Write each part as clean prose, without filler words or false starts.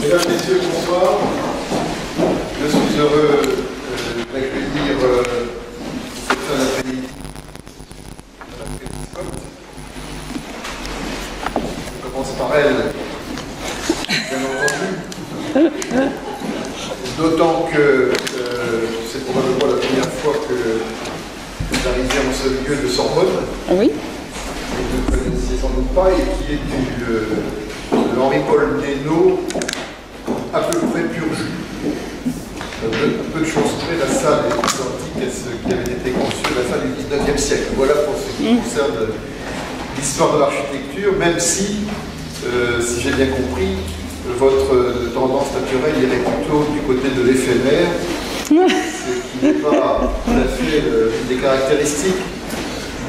Mesdames, Messieurs, bonsoir. Je suis heureux d'accueillir cette fin d'après-midi Madame Cathy Scott. Je commence par elle, bien entendu. D'autant que c'est probablement la première fois que vous arrivez en ce lieu de Sorbonne. Oui. Que vous ne connaissiez sans doute pas et qui est de Henri-Paul Guénaud, à peu près pur jus. Un peu de choses près, la salle est identique à ce qui avait été conçu, la salle du 19e siècle. Voilà pour ce qui concerne l'histoire de l'architecture, même si j'ai bien compris, votre tendance naturelle irait plutôt du côté de l'éphémère, ce qui n'est pas tout à fait une des caractéristiques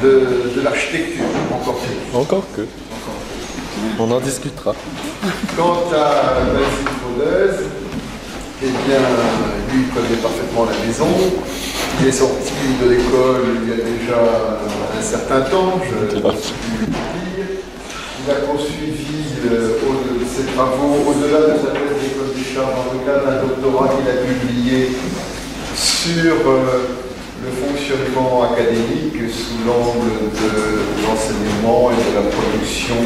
de l'architecture, encore que. Encore que. On en discutera. Quant à Basile Vaudez, eh bien, lui, il connaît parfaitement la maison. Il est sorti de l'école il y a déjà un certain temps, je puis le dire. Il a poursuivi ses travaux au-delà de sa thèse d'école des Chartes dans le cadre d'un doctorat qu'il a publié sur le fonctionnement académique sous l'angle de l'enseignement et de la production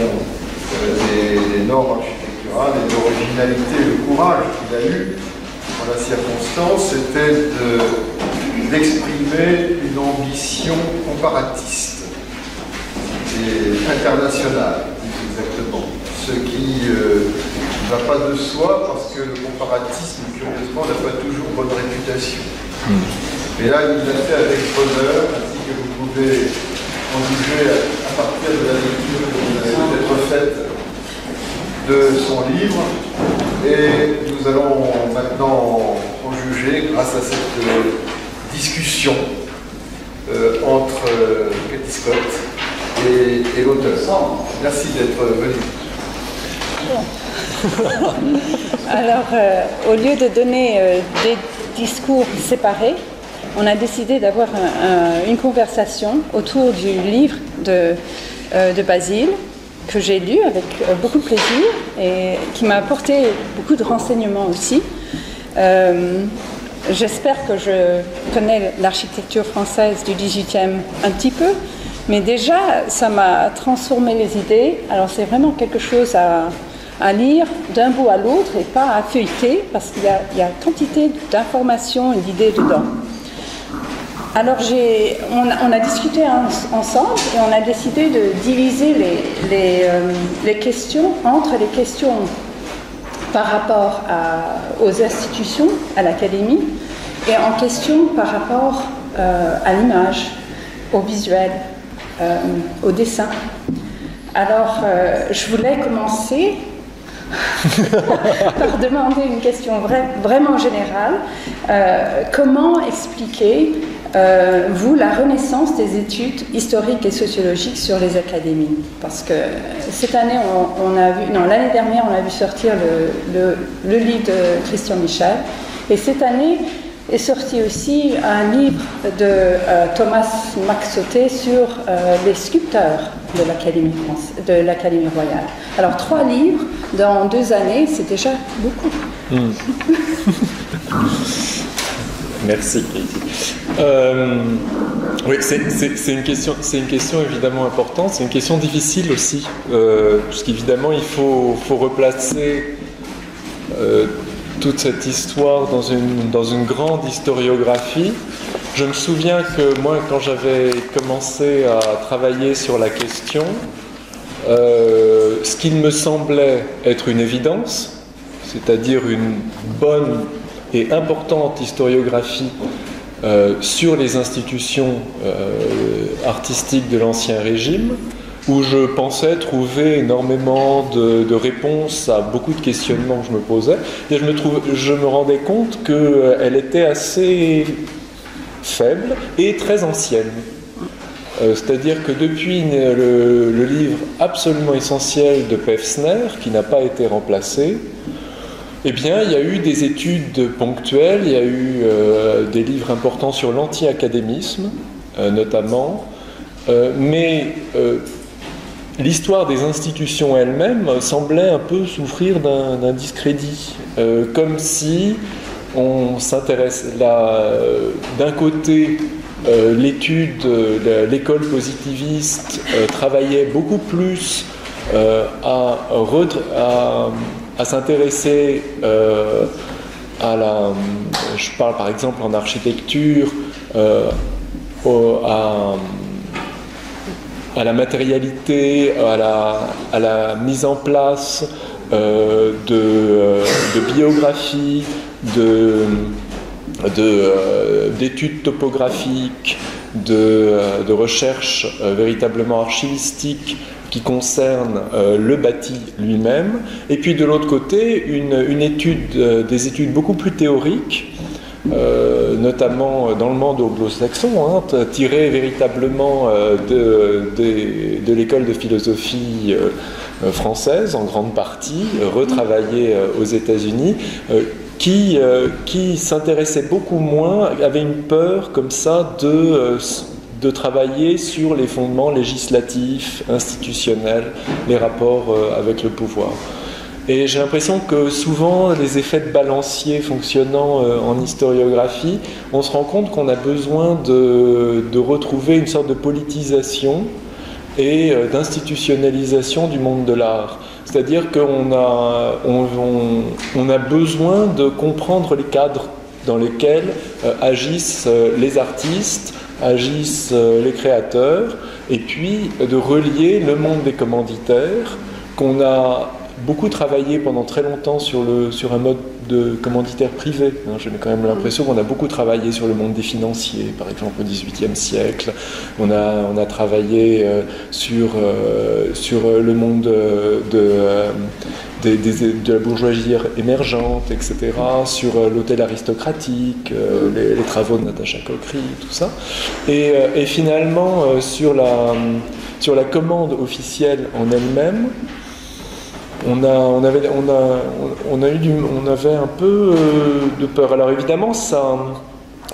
des normes architecturales et de l'originalité, le courage qu'il a eu en la circonstance, c'était d'exprimer une ambition comparatiste et internationale, plus exactement. Ce qui ne va pas de soi parce que le comparatisme, curieusement, n'a pas toujours bonne réputation. Et là, il l'a fait avec bonheur, ainsi que vous pouvez en juger à partir de la lecture que vous avez peut-être faite de son livre. Et nous allons maintenant en juger grâce à cette discussion entre Cathy Scott et l'auteur. Merci d'être venu. Alors, au lieu de donner des discours séparés, on a décidé d'avoir une conversation autour du livre de Basile, que j'ai lu avec beaucoup de plaisir et qui m'a apporté beaucoup de renseignements aussi. J'espère que je connais l'architecture française du XVIIIe un petit peu, mais déjà, ça m'a transformé les idées. Alors, c'est vraiment quelque chose à lire d'un bout à l'autre et pas à feuilleter, parce qu'il y a quantité d'informations et d'idées dedans. Alors, on a discuté ensemble et on a décidé de diviser les questions entre les questions par rapport aux institutions, à l'académie, et en question par rapport à l'image, au visuel, au dessin. Alors, je voulais commencer par demander une question vraiment générale. Comment expliquer vous, la renaissance des études historiques et sociologiques sur les académies? Parce que cette année, l'année dernière, on a vu sortir le livre de Christian Michel, et cette année est sorti aussi un livre de Thomas Maxauté sur les sculpteurs de l'Académie royale. Alors, 3 livres dans 2 années, c'est déjà beaucoup. Merci, Katie. Oui, c'est une question évidemment importante, c'est une question difficile aussi, puisqu'évidemment il faut replacer toute cette histoire dans une grande historiographie. Je me souviens que moi, quand j'avais commencé à travailler sur la question, ce qu'il me semblait être une évidence, c'est-à-dire une bonne et importante historiographie sur les institutions artistiques de l'Ancien Régime, où je pensais trouver énormément de réponses à beaucoup de questionnements que je me posais. Et je me rendais compte qu'elle était assez faible et très ancienne. C'est-à-dire que depuis le livre absolument essentiel de Pevsner, qui n'a pas été remplacé, eh bien, il y a eu des études ponctuelles, il y a eu des livres importants sur l'anti-académisme, notamment, mais l'histoire des institutions elles-mêmes semblait un peu souffrir d'un discrédit, comme si on s'intéresse d'un côté, l'école positiviste travaillait beaucoup plus à s'intéresser je parle par exemple en architecture, à la matérialité, à la mise en place de biographies, d'études topographiques, de recherches véritablement archivistiques qui concernent le bâti lui-même, et puis de l'autre côté des études beaucoup plus théoriques, notamment dans le monde anglo-saxon, tirées véritablement de l'école de philosophie française en grande partie, retravaillées aux États-Unis, qui s'intéressaient beaucoup moins, avaient une peur comme ça de travailler sur les fondements législatifs, institutionnels, les rapports avec le pouvoir. Et j'ai l'impression que souvent, les effets de balancier fonctionnant en historiographie, on se rend compte qu'on a besoin de retrouver une sorte de politisation et d'institutionnalisation du monde de l'art. C'est-à-dire qu'on a besoin de comprendre les cadres dans lesquels agissent les artistes, agissent les créateurs, et puis de relier le monde des commanditaires qu'on a beaucoup travaillé pendant très longtemps sur un mode de commanditaire privé. J'ai quand même l'impression qu'on a beaucoup travaillé sur le monde des financiers, par exemple au XVIIIe siècle. On a travaillé sur le monde de la bourgeoisie émergente, etc., sur l'hôtel aristocratique, les travaux de Natacha Cockry, tout ça. Et finalement, sur la commande officielle en elle-même, on avait un peu de peur. Alors évidemment,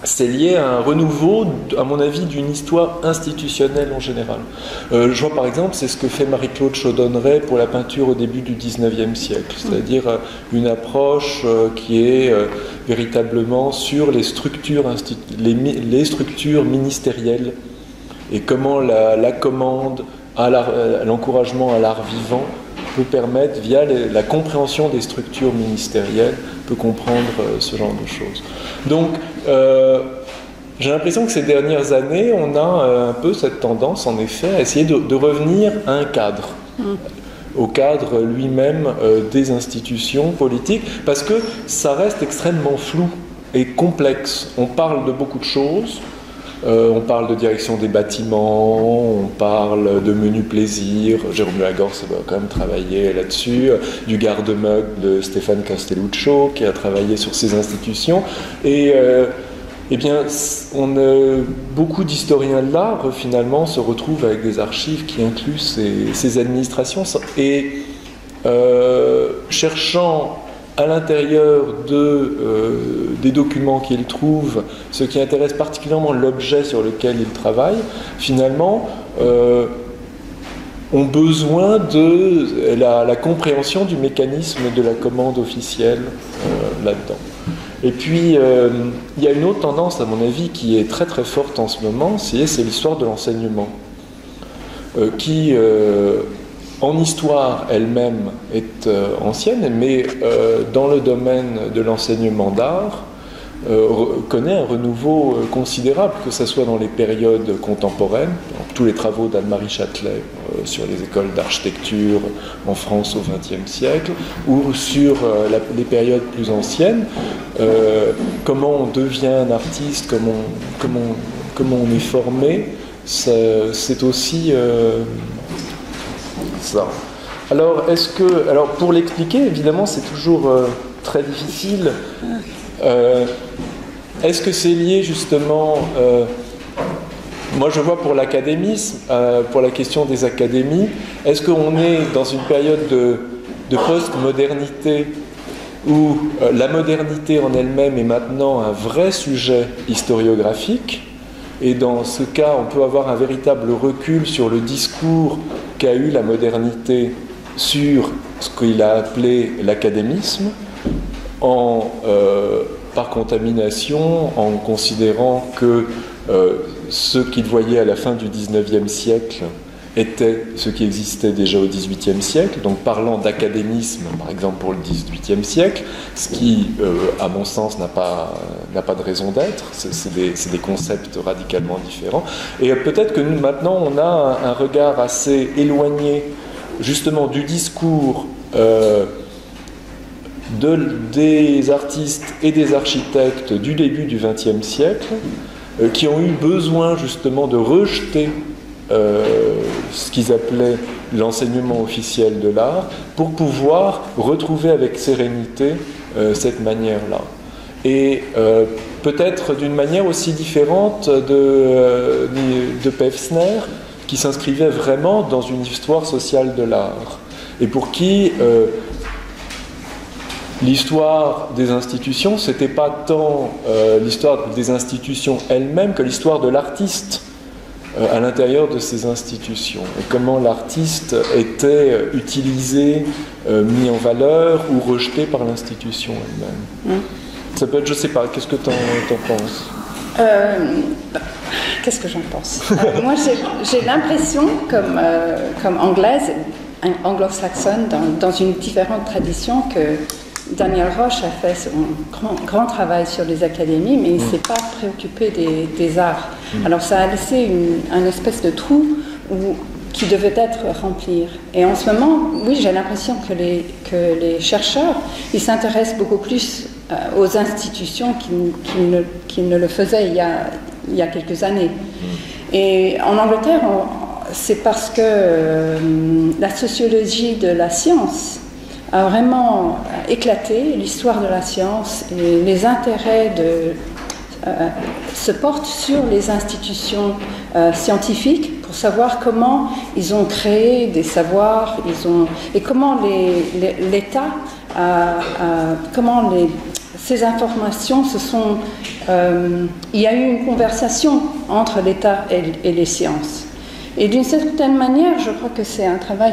c'est lié à un renouveau, à mon avis, d'une histoire institutionnelle en général. Je vois par exemple, c'est ce que fait Marie-Claude Chaudonneret pour la peinture au début du XIXe siècle, c'est-à-dire une approche qui est véritablement sur les structures ministérielles et comment la commande, l'encouragement à l'art vivant peut permettre, via la compréhension des structures ministérielles, peut comprendre ce genre de choses. Donc, j'ai l'impression que ces dernières années, on a un peu cette tendance, en effet, à essayer de revenir à un cadre, au cadre lui-même des institutions politiques, parce que ça reste extrêmement flou et complexe. On parle de beaucoup de choses. On parle de direction des bâtiments, on parle de menu plaisir, Jérôme Lagorce va quand même travailler là-dessus, du garde-meuble de Stéphane Castelluccio qui a travaillé sur ces institutions, et eh bien, beaucoup d'historiens de l'art finalement se retrouvent avec des archives qui incluent ces administrations, et cherchant à l'intérieur des documents qu'ils trouvent, ce qui intéresse particulièrement l'objet sur lequel ils travaillent, finalement, ont besoin de la compréhension du mécanisme de la commande officielle là-dedans. Et puis, il y a une autre tendance, à mon avis, qui est très très forte en ce moment, c'est l'histoire de l'enseignement, qui... en histoire elle-même est ancienne, mais dans le domaine de l'enseignement d'art, connaît un renouveau considérable, que ce soit dans les périodes contemporaines, tous les travaux d'Anne-Marie Châtelet sur les écoles d'architecture en France au XXe siècle, ou sur les périodes plus anciennes, comment on devient un artiste, comment on est formé, c'est aussi... ça. Alors, pour l'expliquer, évidemment, c'est toujours très difficile. Est-ce que c'est lié justement... moi, je vois pour l'académisme, pour la question des académies, est-ce qu'on est dans une période de post-modernité où la modernité en elle-même est maintenant un vrai sujet historiographique, et dans ce cas, on peut avoir un véritable recul sur le discours qu'a eu la modernité sur ce qu'il a appelé l'académisme, par contamination, en considérant que ce qu'il voyait à la fin du XIXe siècle était ce qui existait déjà au XVIIIe siècle, donc parlant d'académisme, par exemple, pour le XVIIIe siècle, ce qui, à mon sens, n'a pas de raison d'être, c'est des concepts radicalement différents. Et peut-être que nous, maintenant, on a un regard assez éloigné, justement, du discours des artistes et des architectes du début du XXe siècle, qui ont eu besoin, justement, de rejeter ce qu'ils appelaient l'enseignement officiel de l'art, pour pouvoir retrouver avec sérénité cette manière-là. Et peut-être d'une manière aussi différente de Pevsner, qui s'inscrivait vraiment dans une histoire sociale de l'art, et pour qui l'histoire des institutions, c'était pas tant l'histoire des institutions elles-mêmes que l'histoire de l'artiste à l'intérieur de ces institutions, et comment l'artiste était utilisé, mis en valeur ou rejeté par l'institution elle-même. Ça peut être, je sais pas, qu'est-ce que t'en penses? Qu'est-ce que j'en pense? Moi, j'ai l'impression, comme anglaise, anglo-saxonne, dans une différente tradition, que Daniel Roche a fait son grand travail sur les académies, mais il ne s'est pas préoccupé des arts. Alors ça a laissé un espèce de trou qui devait être rempli. Et en ce moment, oui, j'ai l'impression que les chercheurs, ils s'intéressent beaucoup plus aux institutions qu'ils ne le faisaient il y a quelques années. Et en Angleterre, c'est parce que la sociologie de la science a vraiment éclaté, l'histoire de la science, et les intérêts se portent sur les institutions scientifiques pour savoir comment ils ont créé des savoirs, et comment l'État, comment ces informations se sont... il y a eu une conversation entre l'État et les sciences. Et d'une certaine manière, je crois que c'est un travail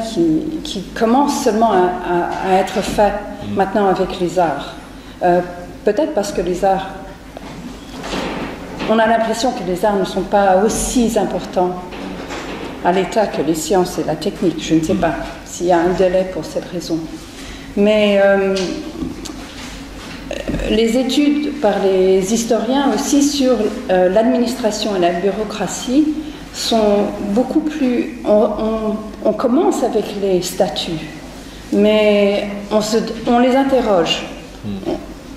qui commence seulement à être fait maintenant avec les arts. Peut-être parce que les arts... On a l'impression que les arts ne sont pas aussi importants à l'État que les sciences et la technique. Je ne sais pas s'il y a un délai pour cette raison. Mais les études par les historiens aussi sur l'administration et la bureaucratie sont beaucoup plus... On commence avec les statuts, mais on les interroge.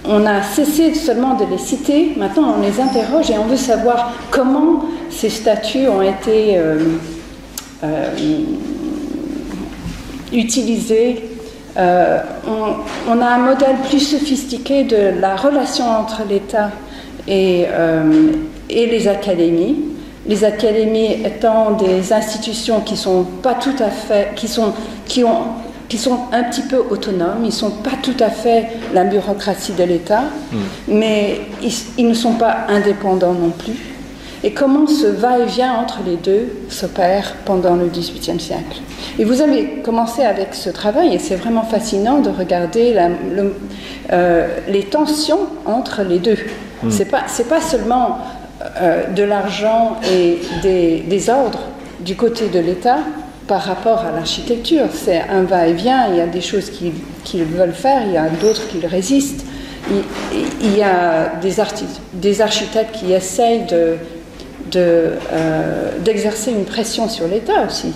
On a cessé seulement de les citer, maintenant on les interroge et on veut savoir comment ces statuts ont été utilisés. On a un modèle plus sophistiqué de la relation entre l'État et les académies. Les académies étant des institutions qui sont pas tout à fait, qui sont un petit peu autonomes, ils ne sont pas tout à fait la bureaucratie de l'État, mais ils ne sont pas indépendants non plus. Et comment ce va-et-vient entre les deux s'opère pendant le XVIIIe siècle. Et vous avez commencé avec ce travail, et c'est vraiment fascinant de regarder les tensions entre les deux. C'est pas seulement de l'argent et des ordres du côté de l'État par rapport à l'architecture. C'est un va-et-vient, il y a des choses qu'ils veulent faire, il y a d'autres qui résistent. Il y a des architectes qui essayent d'exercer une pression sur l'État aussi.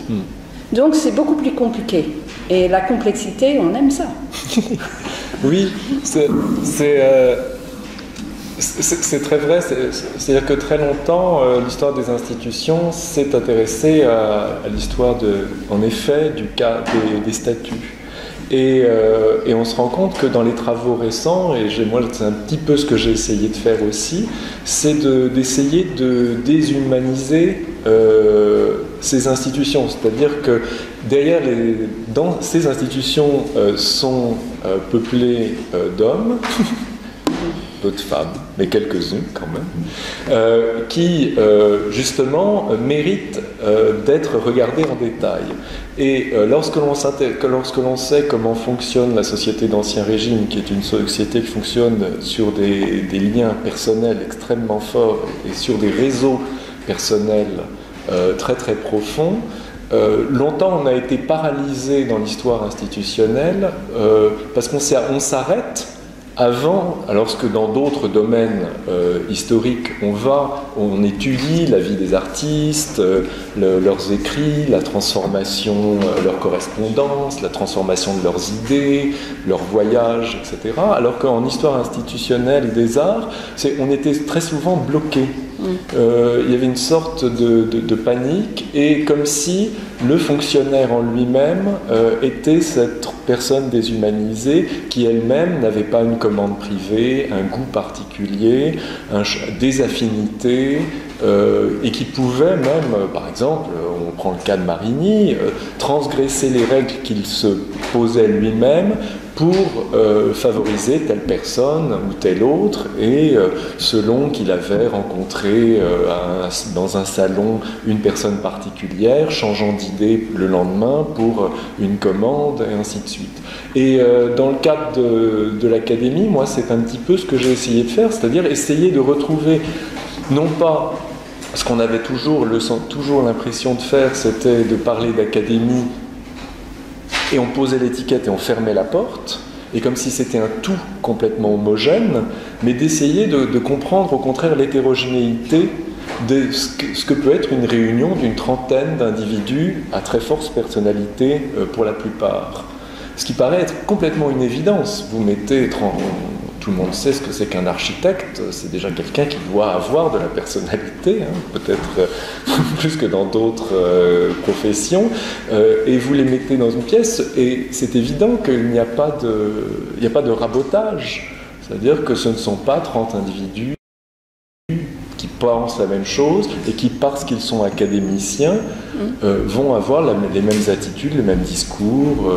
Donc c'est beaucoup plus compliqué. Et la complexité, on aime ça. Oui, c'est très vrai, c'est-à-dire que très longtemps, l'histoire des institutions s'est intéressée à l'histoire, en effet, du cas des statuts. Et on se rend compte que dans les travaux récents, et moi c'est un petit peu ce que j'ai essayé de faire aussi, c'est d'essayer de déshumaniser ces institutions. C'est-à-dire que dans ces institutions sont peuplées d'hommes, peu de femmes, mais quelques-unes quand même, qui justement méritent d'être regardées en détail. Et lorsque l'on sait comment fonctionne la société d'Ancien Régime, qui est une société qui fonctionne sur des liens personnels extrêmement forts et sur des réseaux personnels très très profonds, longtemps on a été paralysé dans l'histoire institutionnelle parce qu'on s'arrête avant, alors que dans d'autres domaines historiques, on étudie la vie des artistes, leurs écrits, la transformation, leur correspondance, la transformation de leurs idées, leurs voyages, etc. Alors qu'en histoire institutionnelle des arts, on était très souvent bloqué. Il y avait une sorte de panique, et comme si le fonctionnaire en lui-même était cette personne déshumanisée qui elle-même n'avait pas une commande privée, un goût particulier, des affinités, et qui pouvait même, par exemple, on prend le cas de Marigny, transgresser les règles qu'il se posait lui-même pour favoriser telle personne ou telle autre, et selon qu'il avait rencontré dans un salon une personne particulière, changeant d'idée le lendemain pour une commande, et ainsi de suite. Et dans le cadre de l'académie, moi c'est un petit peu ce que j'ai essayé de faire, c'est-à-dire essayer de retrouver, non pas ce qu'on avait toujours l'impression de faire, c'était de parler d'académie, et on posait l'étiquette et on fermait la porte, et comme si c'était un tout complètement homogène, mais d'essayer de comprendre au contraire l'hétérogénéité de ce que peut être une réunion d'une trentaine d'individus à très forte personnalité pour la plupart. Ce qui paraît être complètement une évidence. Vous mettez... Tout le monde sait ce que c'est qu'un architecte, c'est déjà quelqu'un qui doit avoir de la personnalité, hein, peut-être plus que dans d'autres professions, et vous les mettez dans une pièce, et c'est évident qu'il n'y a pas de rabotage, c'est-à-dire que ce ne sont pas 30 individus qui pensent la même chose, et qui, parce qu'ils sont académiciens, vont avoir les mêmes attitudes, les mêmes discours.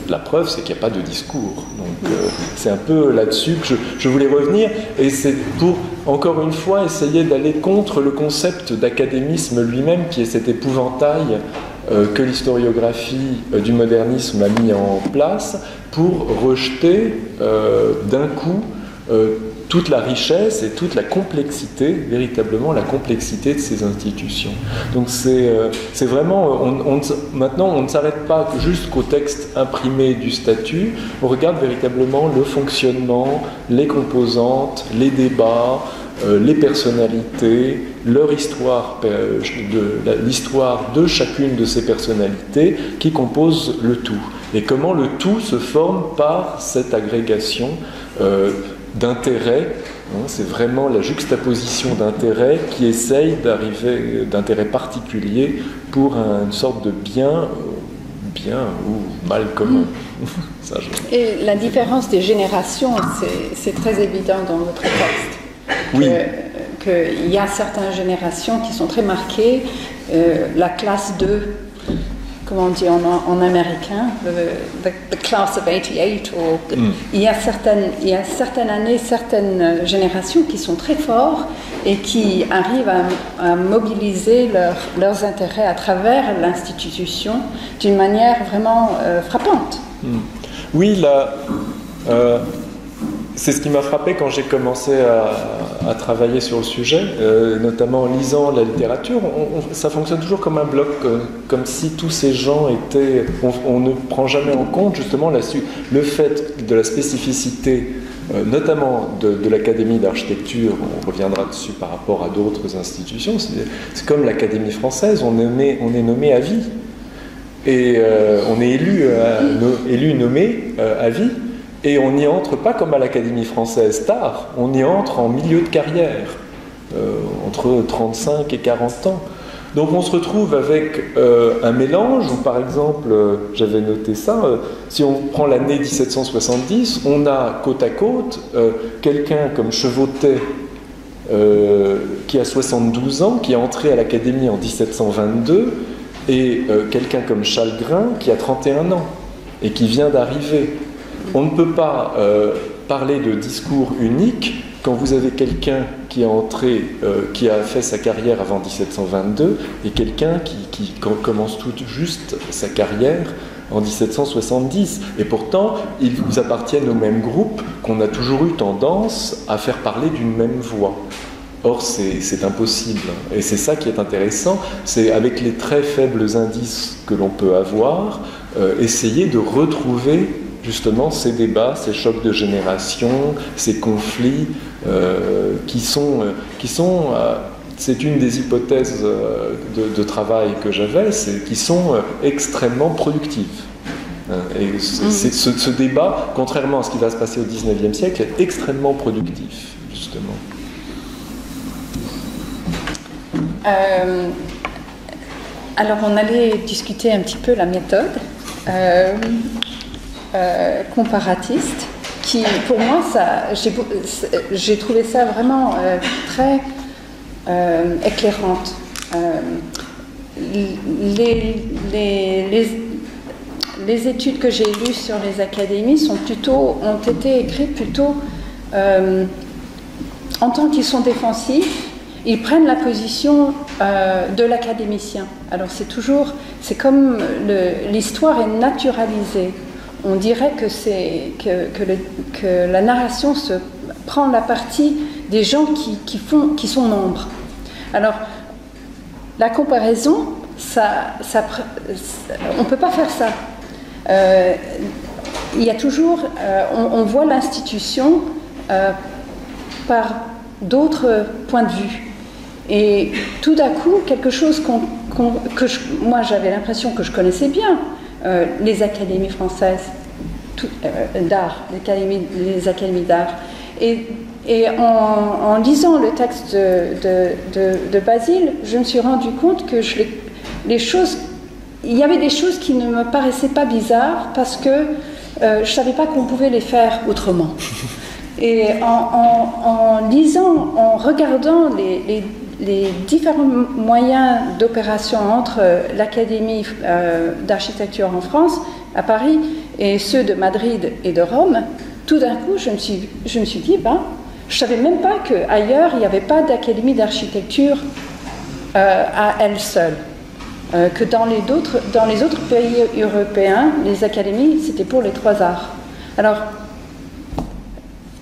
La preuve, c'est qu'il n'y a pas de discours. Donc, c'est un peu là-dessus que je voulais revenir, et c'est pour, encore une fois, essayer d'aller contre le concept d'académisme lui-même, qui est cet épouvantail que l'historiographie du modernisme a mis en place pour rejeter d'un coup toute la richesse et toute la complexité, véritablement la complexité de ces institutions. Donc c'est vraiment, maintenant on ne s'arrête pas jusqu'au texte imprimé du statut, on regarde véritablement le fonctionnement, les composantes, les débats, les personnalités, leur histoire, l'histoire de chacune de ces personnalités qui composent le tout. Et comment le tout se forme par cette agrégation d'intérêts, hein, c'est vraiment la juxtaposition d'intérêts qui essaye d'arriver, d'intérêts particuliers pour une sorte de bien ou mal commun. Ça, Et la différence des générations, c'est très évident dans votre texte. Oui. Qu'il y a certaines générations qui sont très marquées, la classe 2, comment on dit en américain, the class of 88, il y a certaines années, certaines générations qui sont très fortes et qui arrivent à mobiliser leurs intérêts à travers l'institution d'une manière vraiment frappante. Oui, là, c'est ce qui m'a frappé quand j'ai commencé à travailler sur le sujet, notamment en lisant la littérature. Ça fonctionne toujours comme un bloc, comme si tous ces gens étaient... On ne prend jamais en compte justement le fait de la spécificité, notamment de l'Académie d'architecture. On reviendra dessus par rapport à d'autres institutions. C'est comme l'Académie française, on est nommé à vie. Et on est élu nommé à vie. Et on n'y entre pas comme à l'Académie française tard, on y entre en milieu de carrière, entre 35 et 40 ans. Donc on se retrouve avec un mélange où, par exemple, j'avais noté ça, si on prend l'année 1770, on a côte à côte quelqu'un comme Chevautet, qui a 72 ans, qui est entré à l'Académie en 1722, et quelqu'un comme Chalgrin, qui a 31 ans, et qui vient d'arriver. On ne peut pas parler de discours unique quand vous avez quelqu'un qui est entré, qui a fait sa carrière avant 1722 et quelqu'un qui commence tout juste sa carrière en 1770. Et pourtant, ils appartiennent au même groupe qu'on a toujours eu tendance à faire parler d'une même voix. Or, c'est impossible. Et c'est ça qui est intéressant, c'est avec les très faibles indices que l'on peut avoir, essayer de retrouver justement ces débats, ces chocs de génération, ces conflits qui sont c'est une des hypothèses de travail que j'avais, qui sont extrêmement productives. Et ce débat, contrairement à ce qui va se passer au XIXe siècle, est extrêmement productif, justement. Alors, on allait discuter un petit peu la méthode comparatiste, qui, pour moi, j'ai trouvé ça vraiment très éclairante. Les études que j'ai lues sur les académies ont été écrites plutôt en tant qu'ils sont défensifs. Ils prennent la position de l'académicien. Alors c'est comme l'histoire est naturalisée. On dirait que la narration prend la partie des gens qui sont nombre. Alors, la comparaison, on ne peut pas faire ça. Il y a toujours, on voit l'institution par d'autres points de vue. Et tout d'un coup, quelque chose moi j'avais l'impression que je connaissais bien, les académies françaises d'art, les académies d'art. Et en lisant le texte de Basile, je me suis rendu compte que il y avait des choses qui ne me paraissaient pas bizarres parce que je ne savais pas qu'on pouvait les faire autrement. Et en lisant, en regardant les différents moyens d'opération entre l'Académie d'architecture en France, à Paris, et ceux de Madrid et de Rome, tout d'un coup, je me suis dit, je ne savais même pas qu'ailleurs, il n'y avait pas d'académie d'architecture à elle seule. Que dans les autres pays européens, les académies, c'était pour les 3 arts. Alors,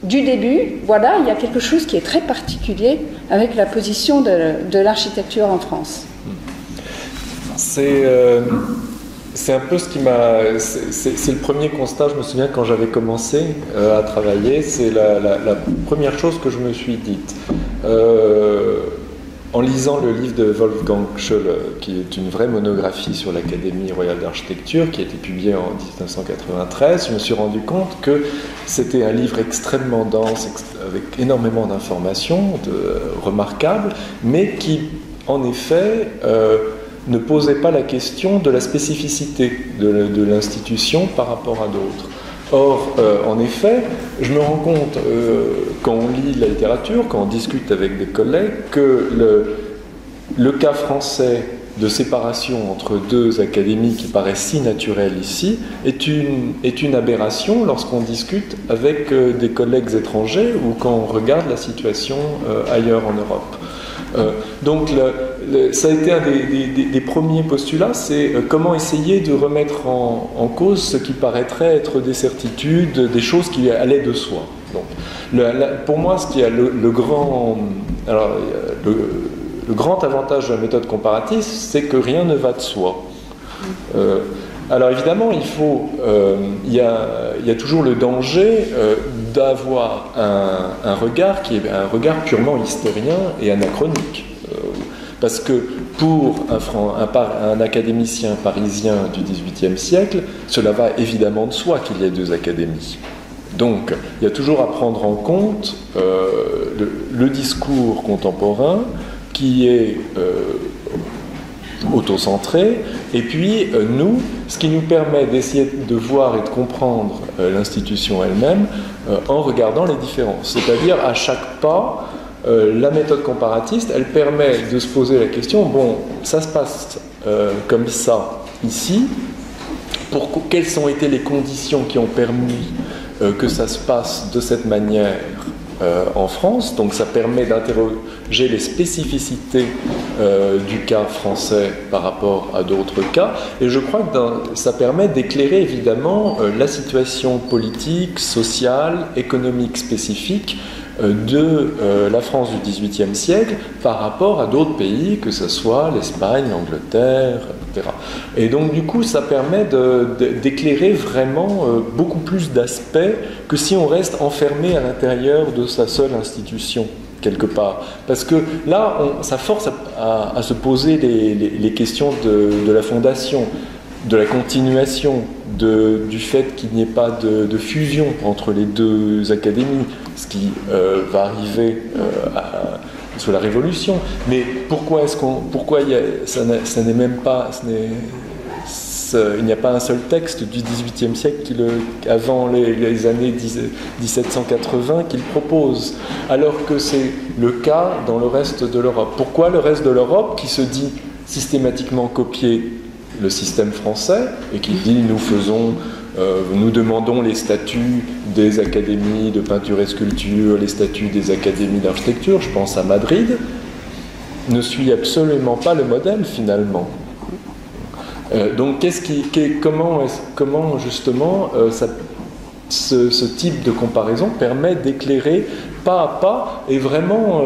du début, voilà, il y a quelque chose qui est très particulier avec la position de l'architecture en France. C'est un peu ce qui m'a... C'est le premier constat, je me souviens, quand j'avais commencé à travailler, c'est la première chose que je me suis dite. En lisant le livre de Wolfgang Scholle, qui est une vraie monographie sur l'Académie royale d'architecture, qui a été publiée en 1993, je me suis rendu compte que c'était un livre extrêmement dense, avec énormément d'informations remarquables, mais qui, en effet, ne posait pas la question de la spécificité de l'institution par rapport à d'autres. Or, en effet, je me rends compte, quand on lit la littérature, quand on discute avec des collègues, que le cas français de séparation entre 2 académies qui paraissent si naturelles ici est une aberration lorsqu'on discute avec des collègues étrangers ou quand on regarde la situation ailleurs en Europe. Donc, ça a été un des premiers postulats, c'est comment essayer de remettre en cause ce qui paraîtrait être des certitudes, des choses qui allaient de soi. Donc, pour moi, ce qui a le grand avantage de la méthode comparatiste, c'est que rien ne va de soi. Alors évidemment, il y a toujours le danger d'avoir un regard qui est un regard purement historien et anachronique. Parce que pour un académicien parisien du XVIIIe siècle, cela va évidemment de soi qu'il y ait 2 académies. Donc, il y a toujours à prendre en compte le discours contemporain qui est autocentré, et puis nous, ce qui nous permet d'essayer de voir et de comprendre l'institution elle-même en regardant les différences. C'est-à-dire, à chaque pas, la méthode comparatiste, elle permet de se poser la question, bon, ça se passe comme ça ici, quelles ont été les conditions qui ont permis que ça se passe de cette manière en France, donc ça permet d'interroger les spécificités du cas français par rapport à d'autres cas, et je crois que ça permet d'éclairer évidemment la situation politique, sociale, économique spécifique de la France du XVIIIe siècle par rapport à d'autres pays, que ce soit l'Espagne, l'Angleterre, etc. Et donc du coup, ça permet d'éclairer vraiment beaucoup plus d'aspects que si on reste enfermé à l'intérieur de sa seule institution, quelque part. Parce que là, ça force à se poser les questions de la fondation, de la continuation, du fait qu'il n'y ait pas de fusion entre les deux académies, ce qui va arriver sous la Révolution. Mais pourquoi ça n'est même pas... il n'y a pas un seul texte du XVIIIe siècle avant les années 1780 qu'il propose, alors que c'est le cas dans le reste de l'Europe. Pourquoi le reste de l'Europe, qui se dit systématiquement copier le système français et qui dit nous demandons les statuts des académies de peinture et sculpture, les statuts des académies d'architecture, je pense à Madrid, ne suit absolument pas le modèle finalement. Donc comment justement ce type de comparaison permet d'éclairer pas à pas et vraiment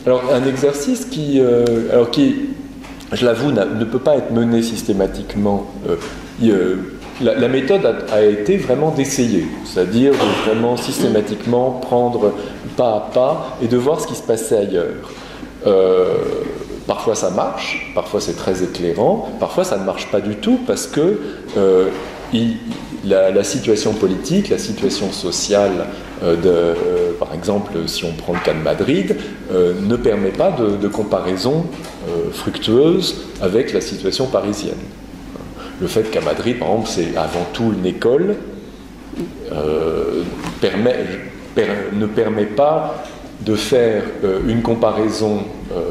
alors un exercice qui je l'avoue ne peut pas être mené systématiquement. La méthode a été vraiment d'essayer, c'est-à-dire de vraiment systématiquement prendre pas à pas et de voir ce qui se passait ailleurs. Parfois ça marche, parfois c'est très éclairant, parfois ça ne marche pas du tout parce que la situation politique, la situation sociale, par exemple si on prend le cas de Madrid, ne permet pas de comparaison fructueuse avec la situation parisienne. Le fait qu'à Madrid, par exemple, c'est avant tout une école, ne permet pas de faire une comparaison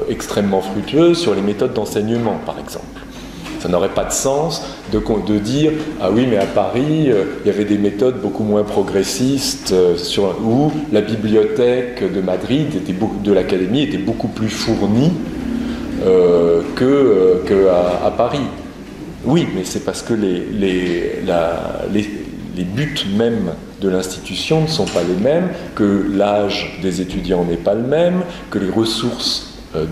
extrêmement fructueuse sur les méthodes d'enseignement, par exemple. Ça n'aurait pas de sens de dire « Ah oui, mais à Paris, il y avait des méthodes beaucoup moins progressistes où la bibliothèque de Madrid, de l'Académie, était beaucoup plus fournie qu'à Paris. » Oui, mais c'est parce que les buts mêmes de l'institution ne sont pas les mêmes, que l'âge des étudiants n'est pas le même, que les ressources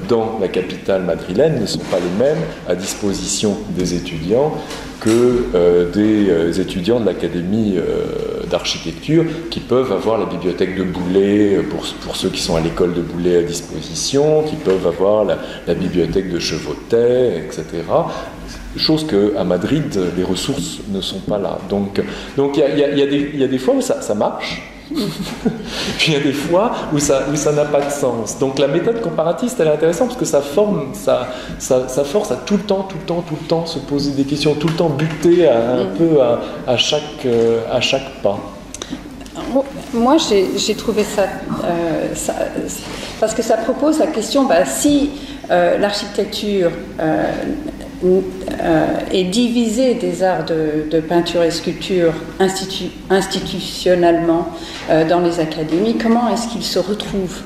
dans la capitale madrilène ne sont pas les mêmes à disposition des étudiants que des étudiants de l'Académie d'architecture qui peuvent avoir la bibliothèque de Boulay pour ceux qui sont à l'école de Boulay à disposition, qui peuvent avoir la bibliothèque de Chevautet, etc. Chose qu'à Madrid, les ressources ne sont pas là. Donc il y a des fois où ça marche, puis il y a des fois où ça n'a pas de sens. Donc la méthode comparatiste, elle est intéressante parce que ça force à tout le temps se poser des questions, tout le temps buter un peu à chaque pas. Moi, j'ai trouvé ça parce que ça propose la question, si l'architecture est divisée des arts de peinture et sculpture institutionnellement dans les académies, comment est-ce qu'ils se retrouvent?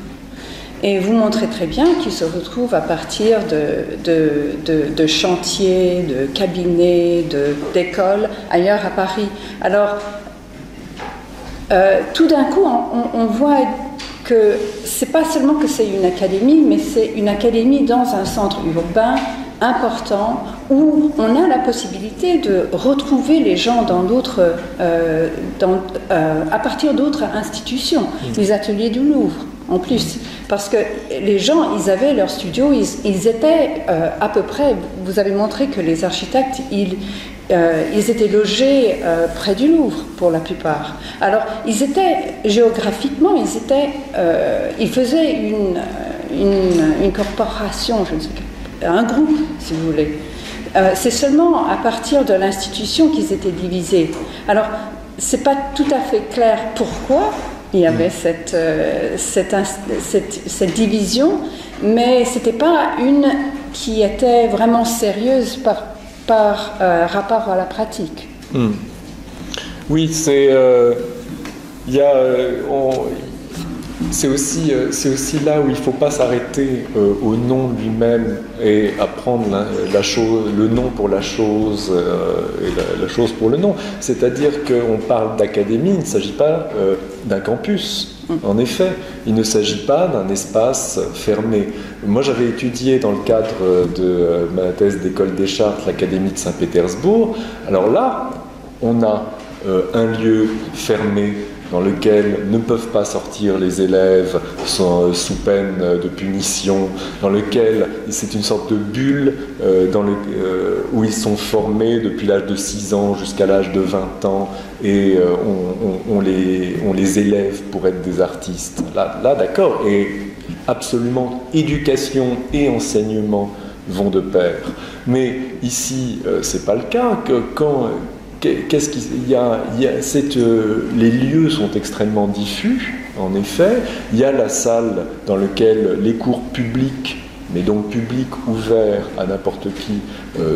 Et vous montrez très bien qu'ils se retrouvent à partir de chantiers, de cabinets, d'écoles ailleurs à Paris. Alors, tout d'un coup, on voit que c'est pas seulement que c'est une académie, mais c'est une académie dans un centre urbain important où on a la possibilité de retrouver les gens dans d'autres, à partir d'autres institutions, les ateliers du Louvre en plus, parce que les gens, ils avaient leur studio, ils étaient à peu près, vous avez montré que les architectes, ils étaient logés près du Louvre pour la plupart. Alors, ils étaient géographiquement, ils faisaient une corporation, je ne sais pas, un groupe, si vous voulez. C'est seulement à partir de l'institution qu'ils étaient divisés. Alors, c'est pas tout à fait clair pourquoi il y avait cette division, mais c'était pas une qui était vraiment sérieuse par rapport à la pratique. Oui, c'est aussi là où il ne faut pas s'arrêter au nom lui-même et à prendre le nom pour la chose et la chose pour le nom. C'est-à-dire qu'on parle d'académie, il ne s'agit pas d'un campus. En effet, il ne s'agit pas d'un espace fermé. Moi, j'avais étudié dans le cadre de ma thèse d'école des chartes l'Académie de Saint-Pétersbourg. Alors là, on a un lieu fermé dans lequel ne peuvent pas sortir les élèves sous peine de punition, dans lequel c'est une sorte de bulle où ils sont formés depuis l'âge de 6 ans jusqu'à l'âge de 20 ans, et on les élève pour être des artistes. Là d'accord, et absolument éducation et enseignement vont de pair. Mais ici, c'est pas le cas. Les lieux sont extrêmement diffus, en effet. Il y a la salle dans laquelle les cours publics, mais donc publics ouverts à n'importe qui,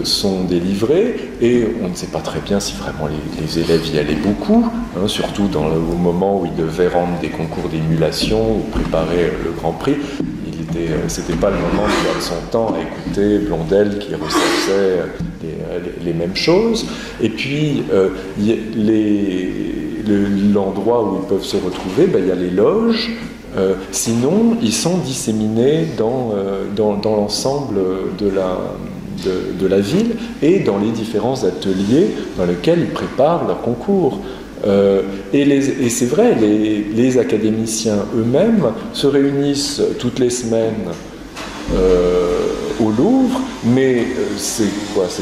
sont délivrés, et on ne sait pas très bien si vraiment les élèves y allaient beaucoup, hein, surtout au moment où ils devaient rendre des concours d'émulation ou préparer le Grand Prix. C'était pas le moment de perdre son temps à écouter Blondel qui ressassait les mêmes choses. Et puis, l'endroit où ils peuvent se retrouver, il y a les loges. Sinon, ils sont disséminés dans l'ensemble de la ville et dans les différents ateliers dans lesquels ils préparent leurs concours. Et c'est vrai, les académiciens eux-mêmes se réunissent toutes les semaines au Louvre, mais c'est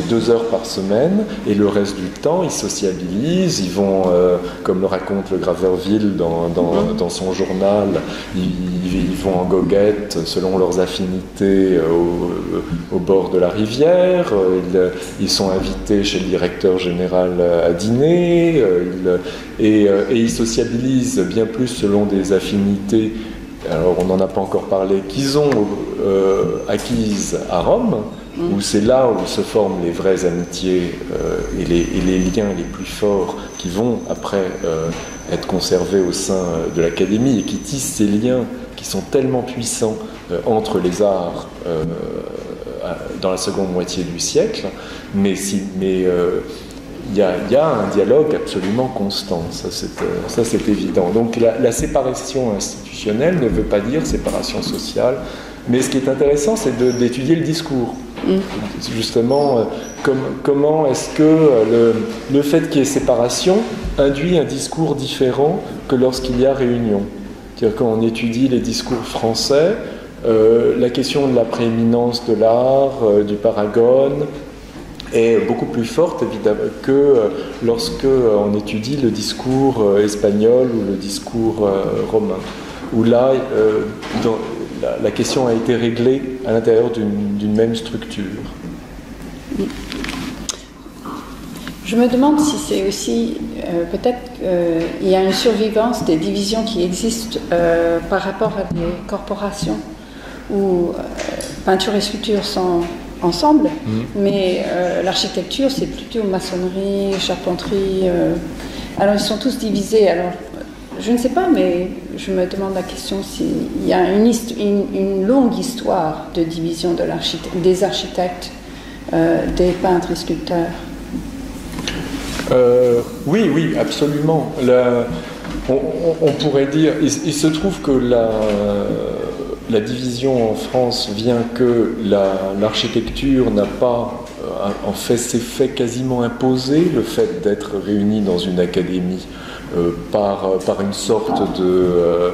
2 heures par semaine, et le reste du temps ils sociabilisent, ils vont, comme le raconte le Graverville dans son journal, ils vont en goguette selon leurs affinités au bord de la rivière, ils sont invités chez le directeur général à dîner, et ils sociabilisent bien plus selon des affinités. Alors on n'en a pas encore parlé, qu'ils ont acquises à Rome, où c'est là où se forment les vraies amitiés et les liens les plus forts qui vont après être conservés au sein de l'Académie et qui tissent ces liens qui sont tellement puissants entre les arts dans la seconde moitié du siècle, mais il y a un dialogue absolument constant, ça c'est évident. Donc la séparation institutionnelle ne veut pas dire séparation sociale, mais ce qui est intéressant, c'est d'étudier le discours. Justement, comment est-ce que le fait qu'il y ait séparation induit un discours différent que lorsqu'il y a réunion. C'est-à-dire quand on étudie les discours français, la question de la prééminence de l'art, du paragone, est beaucoup plus forte évidemment que lorsque on étudie le discours espagnol ou le discours romain, où là la question a été réglée à l'intérieur d'une même structure. Je me demande si c'est aussi peut-être il y a une survivance des divisions qui existent par rapport à des corporations où peinture et sculpture sont ensemble, mais l'architecture c'est plutôt maçonnerie, charpenterie, alors ils sont tous divisés. Alors je ne sais pas, mais je me demande la question s'il y a une longue histoire de division des architectes, des peintres et sculpteurs. Oui, absolument. On pourrait dire, il se trouve que la division en France vient que l'architecture n'a pas, en fait, s'est fait quasiment imposer le fait d'être réunie dans une académie par une sorte de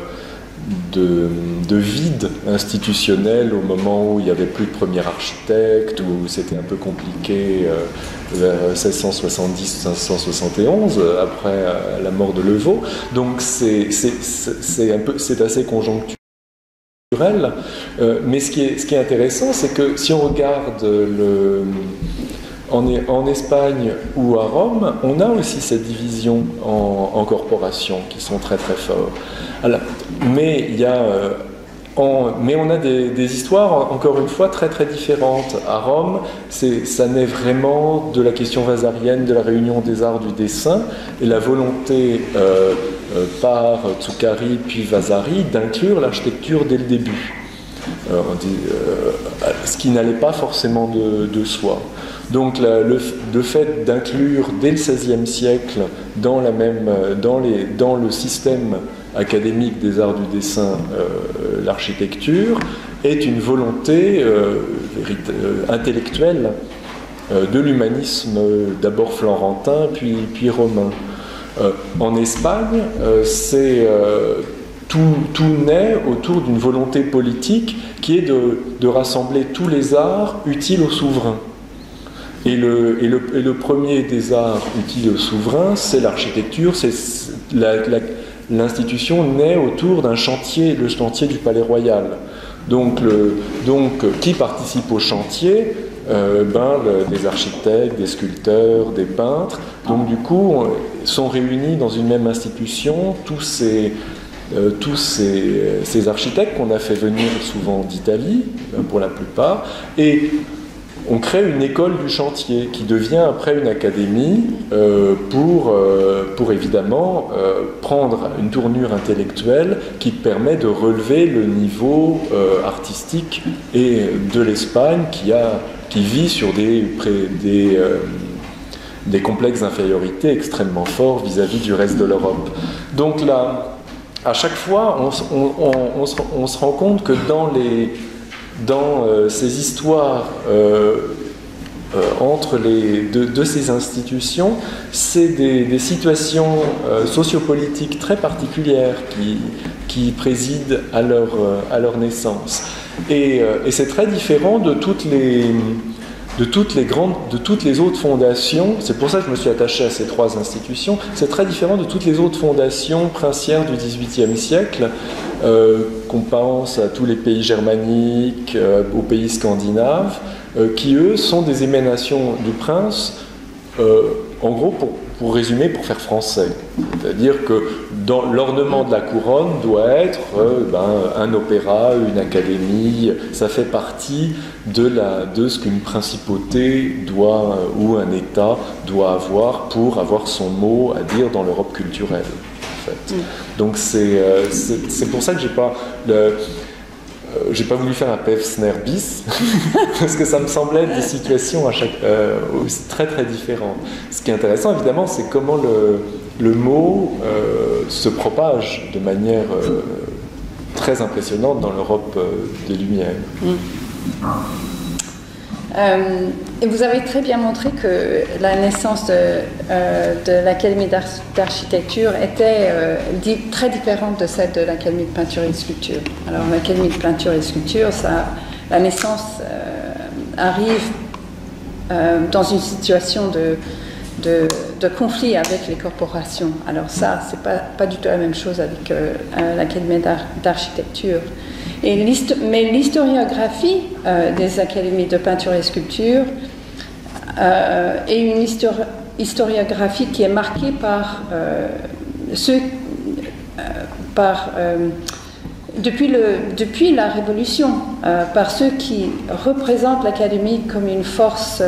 vide institutionnel au moment où il n'y avait plus de premier architecte, où c'était un peu compliqué vers 1670-1671, après la mort de Levaux. Donc c'est assez conjoncturel. Mais ce qui est intéressant, c'est que si on regarde en Espagne ou à Rome, on a aussi cette division en corporations qui sont très très fortes. Alors, mais il y a Mais on a des histoires, encore une fois, très très différentes. À Rome, ça naît vraiment de la question vasarienne, de la réunion des arts du dessin, et la volonté par Zuccari puis Vasari d'inclure l'architecture dès le début. Ce qui n'allait pas forcément de soi. Donc le fait d'inclure dès le XVIe siècle dans le système académique des arts du dessin l'architecture est une volonté intellectuelle de l'humanisme d'abord florentin puis romain. En Espagne, tout naît autour d'une volonté politique qui est de rassembler tous les arts utiles au souverain. Et le premier des arts utiles au souverain, c'est l'architecture. L'institution naît autour d'un chantier, le chantier du Palais Royal. Donc qui participe au chantier des architectes, des sculpteurs, des peintres. Donc du coup, sont réunis dans une même institution tous ces architectes qu'on a fait venir souvent d'Italie, pour la plupart, et on crée une école du chantier qui devient après une académie pour évidemment prendre une tournure intellectuelle qui permet de relever le niveau artistique et de l'Espagne qui vit sur des complexes d'infériorité extrêmement forts vis-à-vis du reste de l'Europe. Donc là, à chaque fois, on se rend compte que dans ces histoires entre de ces institutions, c'est des situations sociopolitiques très particulières qui président à leur naissance. Et c'est très différent de toutes les autres fondations. C'est pour ça que je me suis attaché à ces trois institutions. C'est très différent de toutes les autres fondations princières du XVIIIe siècle, qu'on pense à tous les pays germaniques, aux pays scandinaves, qui eux sont des émanations du prince, en gros pour résumer, pour faire français. C'est-à-dire que dans l'ornement de la couronne doit être un opéra, une académie, ça fait partie de ce qu'une principauté doit, ou un État doit avoir pour avoir son mot à dire dans l'Europe culturelle. En fait. Donc c'est pour ça que j'ai pas voulu faire un Pevsner bis, parce que ça me semblait être des situations très très différentes. Ce qui est intéressant évidemment, c'est comment le mot se propage de manière très impressionnante dans l'Europe des Lumières. Et vous avez très bien montré que la naissance de l'Académie d'architecture était très différente de celle de l'Académie de peinture et de sculpture. Alors l'Académie de peinture et de sculpture, la naissance arrive dans une situation de conflit avec les corporations. Alors ça, c'est pas du tout la même chose avec l'Académie d'architecture. Mais l'historiographie des académies de peinture et sculpture est une historiographie qui est marquée par depuis la Révolution, par ceux qui représentent l'académie comme une force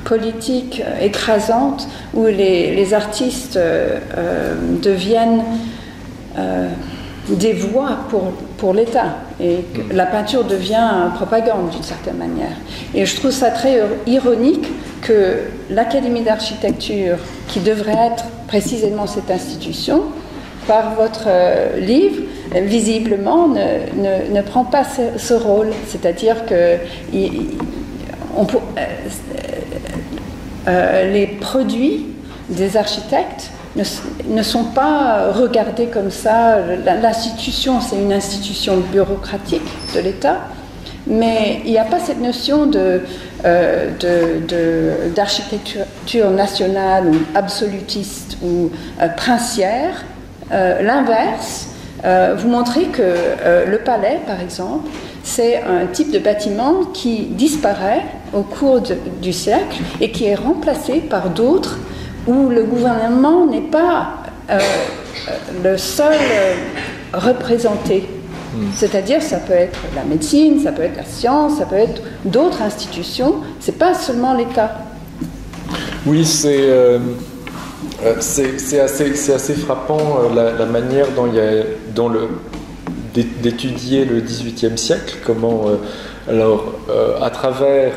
politique écrasante, où les artistes deviennent des voix pour l'État, et que la peinture devient propagande d'une certaine manière. Et je trouve ça très ironique que l'Académie d'architecture, qui devrait être précisément cette institution, par votre livre, visiblement ne prend pas ce rôle. C'est-à-dire que les produits des architectes ne sont pas regardés comme ça. L'institution, c'est une institution bureaucratique de l'État, mais il n'y a pas cette notion d'architecture nationale ou absolutiste ou princière. L'inverse, vous montrez que le palais, par exemple, c'est un type de bâtiment qui disparaît au cours du siècle et qui est remplacé par d'autres où le gouvernement n'est pas le seul représenté C'est-à-dire, ça peut être la médecine, ça peut être la science, ça peut être d'autres institutions. C'est pas seulement l'État. Oui, c'est assez frappant la manière dont d'étudier le XVIIIe siècle, comment à travers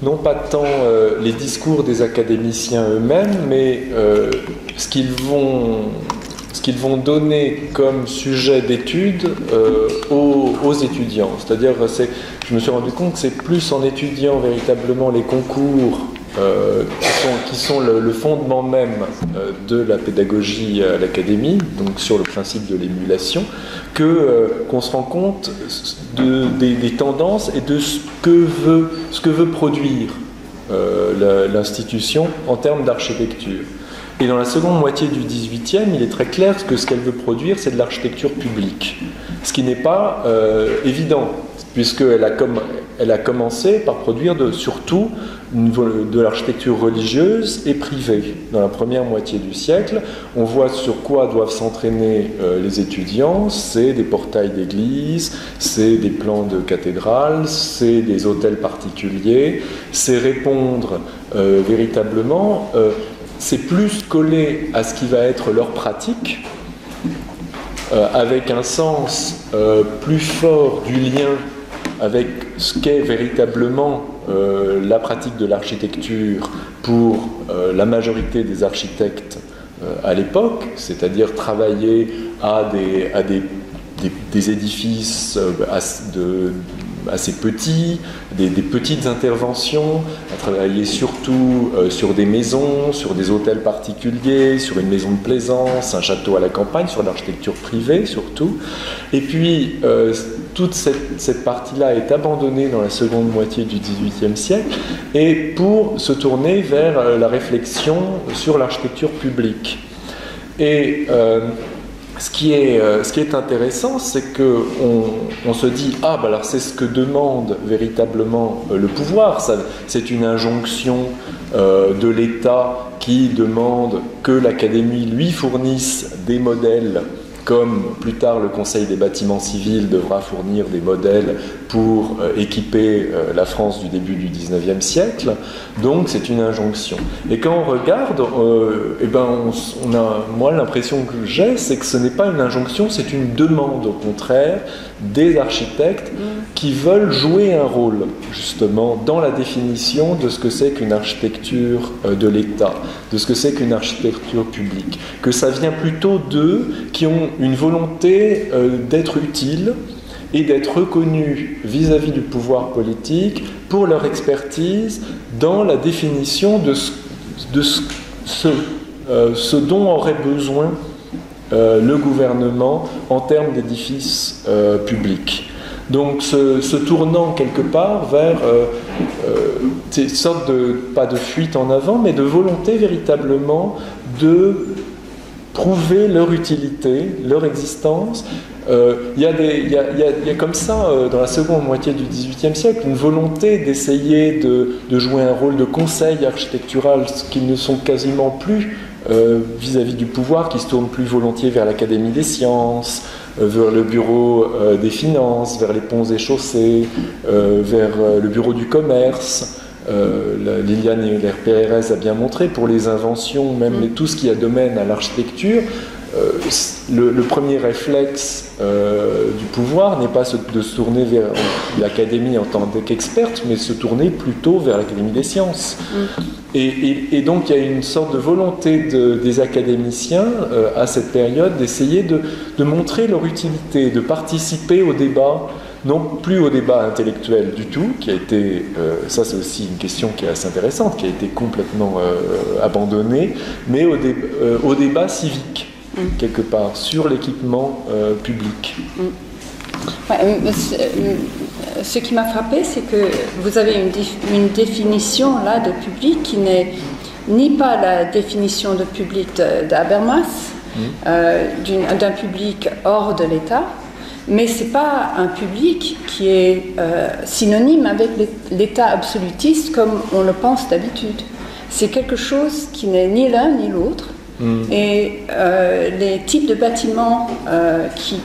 non pas tant les discours des académiciens eux-mêmes, mais ce qu'ils vont donner comme sujet d'étude aux étudiants. C'est-à-dire, je me suis rendu compte que c'est plus en étudiant véritablement les concours qui sont le fondement même de la pédagogie à l'académie, donc sur le principe de l'émulation, qu'on se rend compte des tendances et de ce que veut produire l'institution en termes d'architecture. Et dans la seconde moitié du XVIIIe, il est très clair que ce qu'elle veut produire, c'est de l'architecture publique, ce qui n'est pas évident, puisqu'elle a commencé par produire surtout de l'architecture religieuse et privée. Dans la première moitié du siècle, on voit sur quoi doivent s'entraîner les étudiants. C'est des portails d'église, c'est des plans de cathédrales, c'est des hôtels particuliers, c'est répondre véritablement, c'est plus collé à ce qui va être leur pratique, avec un sens plus fort du lien avec ce qu'est véritablement la pratique de l'architecture pour la majorité des architectes à l'époque, c'est-à-dire travailler à des édifices assez petits, des petites interventions, à travailler surtout sur des maisons, sur des hôtels particuliers, sur une maison de plaisance, un château à la campagne, sur l'architecture privée surtout. Et puis, toute cette partie-là est abandonnée dans la seconde moitié du XVIIIe siècle et pour se tourner vers la réflexion sur l'architecture publique. Et ce qui est intéressant, c'est qu'on se dit « Ah, bah alors c'est ce que demande véritablement le pouvoir. C'est une injonction de l'État qui demande que l'Académie lui fournisse des modèles, comme plus tard le Conseil des bâtiments civils devra fournir des modèles pour équiper la France du début du XIXe siècle. Donc c'est une injonction. Et quand on regarde, moi l'impression que j'ai, c'est que ce n'est pas une injonction, c'est une demande au contraire des architectes qui veulent jouer un rôle justement dans la définition de ce que c'est qu'une architecture de l'État, de ce que c'est qu'une architecture publique. Que ça vient plutôt d'eux qui ont une volonté d'être utiles et d'être reconnus vis-à-vis du pouvoir politique pour leur expertise dans la définition de ce dont aurait besoin le gouvernement en termes d'édifices publics. Donc se tournant quelque part vers une sorte pas de fuite en avant, mais de volonté véritablement de prouver leur utilité, leur existence. Il y a comme ça, dans la seconde moitié du XVIIIe siècle, une volonté d'essayer de jouer un rôle de conseil architectural, ce qu'ils ne sont quasiment plus vis-à-vis du pouvoir, qui se tourne plus volontiers vers l'Académie des sciences, vers le bureau des finances, vers les ponts et chaussées, vers le bureau du commerce. Liliane et l'RPRS a bien montré, pour les inventions, même tout ce qui a domaine à l'architecture, le premier réflexe du pouvoir n'est pas de se tourner vers l'Académie en tant qu'experte, mais se tourner plutôt vers l'Académie des sciences. Et donc il y a une sorte de volonté des académiciens à cette période d'essayer de montrer leur utilité, de participer au débat, non plus au débat intellectuel du tout, qui a été, ça c'est aussi une question qui est assez intéressante, qui a été complètement abandonnée, mais au débat civique, quelque part, sur l'équipement public. Ouais, ce qui m'a frappé, c'est que vous avez une définition là de public qui n'est ni pas la définition de public d'Habermas, d'un public hors de l'État, mais ce n'est pas un public qui est synonyme avec l'État absolutiste comme on le pense d'habitude. C'est quelque chose qui n'est ni l'un ni l'autre, Et les types de bâtiments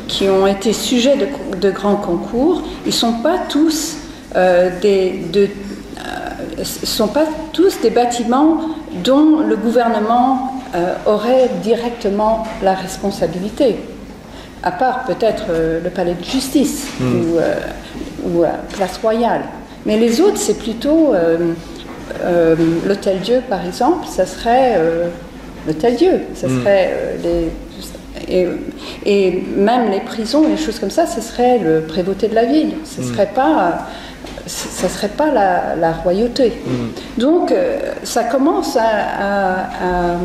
qui ont été sujets de grands concours, ils ne sont pas tous des bâtiments dont le gouvernement aurait directement la responsabilité, à part peut-être le palais de justice ou Place Royale. Mais les autres, c'est plutôt l'Hôtel-Dieu, par exemple, ça serait l'Hôtel-Dieu, ça serait et même les prisons, les choses comme ça, ce serait le prévôté de la ville, ce ne serait pas la royauté. Donc ça commence à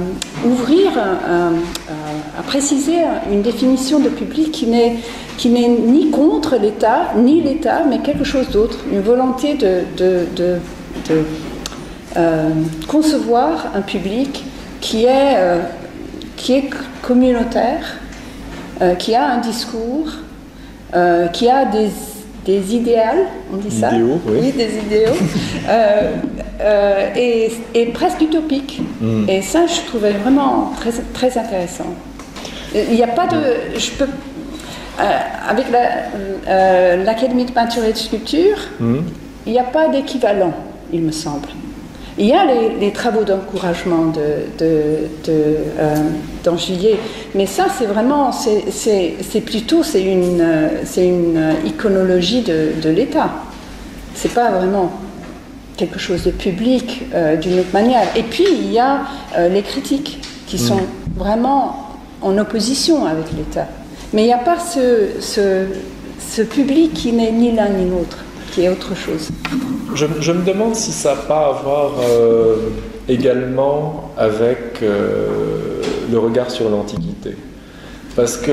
ouvrir, à préciser une définition de public qui n'est ni contre l'État, ni l'État, mais quelque chose d'autre, une volonté de concevoir un public qui est communautaire, qui a un discours, qui a des idéaux, on dit ça? Idéaux, oui. Des idéaux, et presque utopique. Et ça, je trouvais vraiment très, très intéressant. Il n'y a pas de... avec l'Académie de peinture et de sculpture, il n'y a pas d'équivalent, il me semble. Il y a les travaux d'encouragement d'Angillier, mais ça c'est vraiment, c'est plutôt une iconologie de l'État. C'est pas vraiment quelque chose de public d'une autre manière. Et puis il y a les critiques qui sont vraiment en opposition avec l'État. Mais il n'y a pas ce public qui n'est ni l'un ni l'autre, qui est autre chose. Je me demande si ça n'a pas à voir également avec le regard sur l'Antiquité. Parce que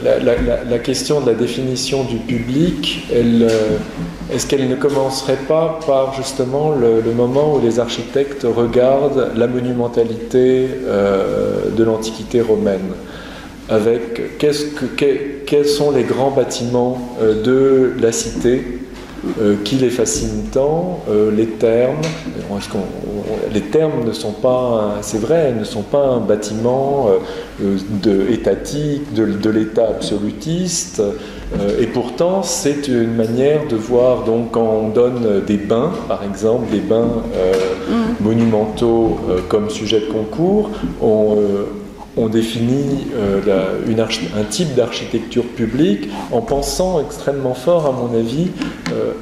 la question de la définition du public, est-ce qu'elle ne commencerait pas par justement le moment où les architectes regardent la monumentalité de l'Antiquité romaine, avec quels sont les grands bâtiments de la cité qui les fascinent tant, les thermes. Les thermes ne sont pas, c'est vrai, ne sont pas un bâtiment étatique, de l'État absolutiste, et pourtant c'est une manière de voir, donc quand on donne des bains, par exemple, des bains monumentaux comme sujet de concours, on définit un type d'architecture publique en pensant extrêmement fort, à mon avis,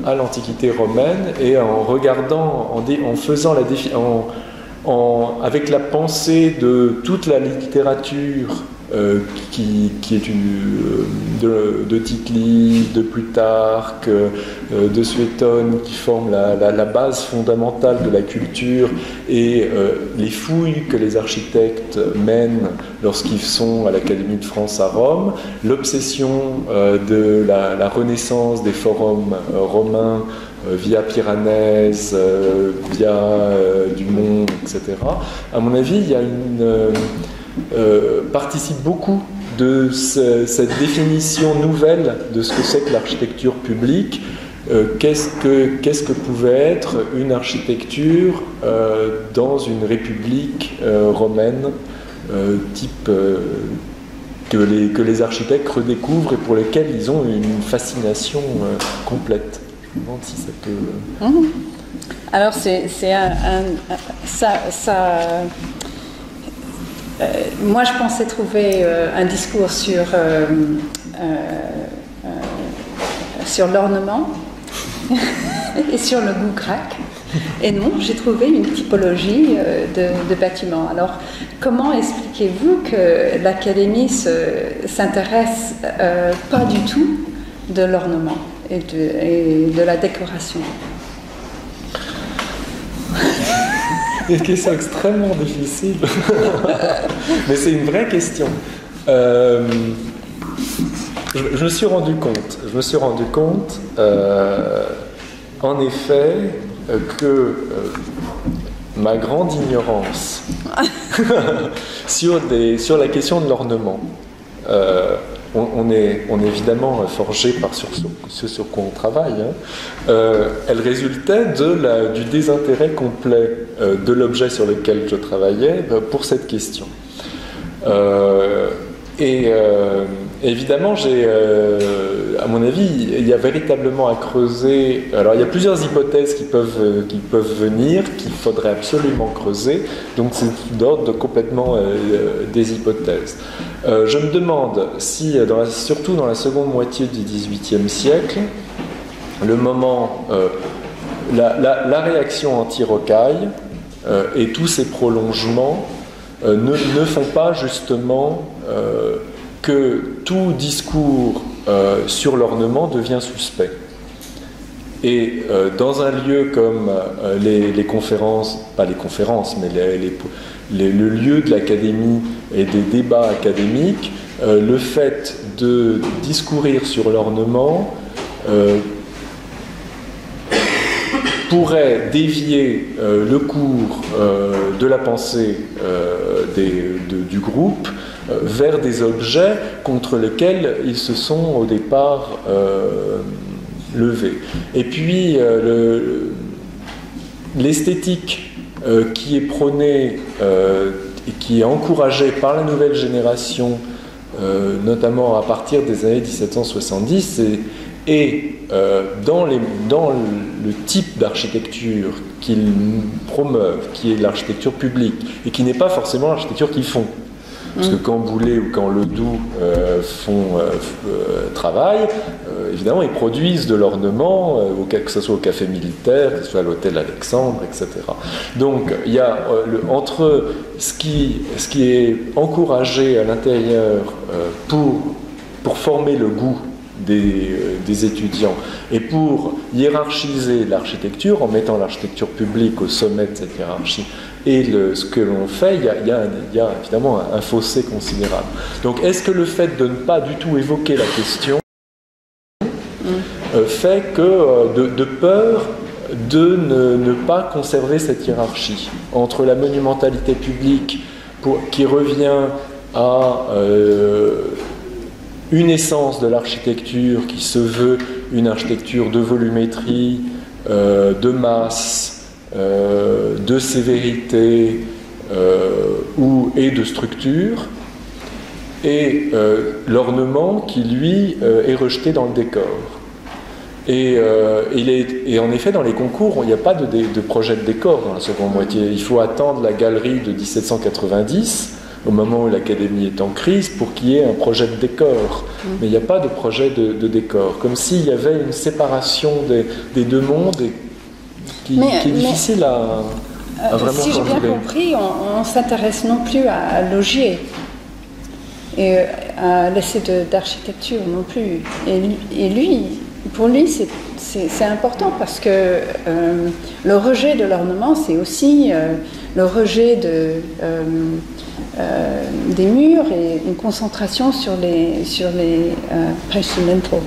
à l'Antiquité romaine, et en regardant, en faisant avec la pensée de toute la littérature qui est de Tite-Live, de Plutarque, de Suétone, qui forment la base fondamentale de la culture, et les fouilles que les architectes mènent lorsqu'ils sont à l'Académie de France à Rome, l'obsession de la renaissance des forums romains via Piranèse, via Dumont, etc. À mon avis, il y a participe beaucoup de cette définition nouvelle de ce que c'est que l'architecture publique. Qu'est-ce que pouvait être une architecture dans une république romaine type que les architectes redécouvrent et pour lesquels ils ont une fascination complète. Je me demande si ça peut... Alors moi, je pensais trouver un discours sur l'ornement et sur le goût grec. Et non, j'ai trouvé une typologie de bâtiments. Alors, comment expliquez-vous que l'Académie s'intéresse pas du tout de l'ornement et de la décoration? Une question extrêmement difficile. Mais c'est une vraie question. Je me suis rendu compte, en effet, que ma grande ignorance sur la question de l'ornement on est évidemment forgé par ce sur quoi on travaille, hein. Elle résultait du désintérêt complet de l'objet sur lequel je travaillais pour cette question. Évidemment, à mon avis, il y a véritablement à creuser. Alors, il y a plusieurs hypothèses qui peuvent venir, qu'il faudrait absolument creuser. Donc, c'est d'ordre complètement des hypothèses. Je me demande si, surtout dans la seconde moitié du XVIIIe siècle, le moment, la réaction anti-rocaille et tous ses prolongements ne font pas justement que tout discours sur l'ornement devient suspect. Et dans un lieu comme les conférences, pas les conférences, mais le lieu de l'académie et des débats académiques, le fait de discourir sur l'ornement pourrait dévier le cours de la pensée du groupe vers des objets contre lesquels ils se sont au départ levés. Et puis l'esthétique qui est prônée et qui est encouragée par la nouvelle génération, notamment à partir des années 1770, et dans le type d'architecture qu'ils promeuvent, qui est l'architecture publique, et qui n'est pas forcément l'architecture qu'ils font. Parce que quand Boulet ou quand Ledoux travaillent, évidemment, ils produisent de l'ornement, que ce soit au café militaire, que ce soit à l'hôtel Alexandre, etc. Donc, il y a entre ce qui est encouragé à l'intérieur pour former le goût des étudiants et pour hiérarchiser l'architecture en mettant l'architecture publique au sommet de cette hiérarchie et ce que l'on fait, il y a évidemment un fossé considérable. Donc est-ce que le fait de ne pas du tout évoquer la question fait que de peur de ne pas conserver cette hiérarchie entre la monumentalité publique qui revient à une essence de l'architecture qui se veut une architecture de volumétrie, de masse, de sévérité et de structure, et l'ornement qui, lui, est rejeté dans le décor. Et en effet, dans les concours, il n'y a pas de projet de décor dans la seconde moitié. Il faut attendre la galerie de 1790, au moment où l'Académie est en crise, pour qu'il y ait un projet de décor. Mais il n'y a pas de projet de décor. Comme s'il y avait une séparation des deux mondes qui est difficile à vraiment si j'ai bien compris, on ne s'intéresse non plus à Laugier et à l'essai d'architecture non plus. Et lui, pour lui, c'est important parce que le rejet de l'ornement, c'est aussi le rejet des murs et une concentration sur les Preston Lintel,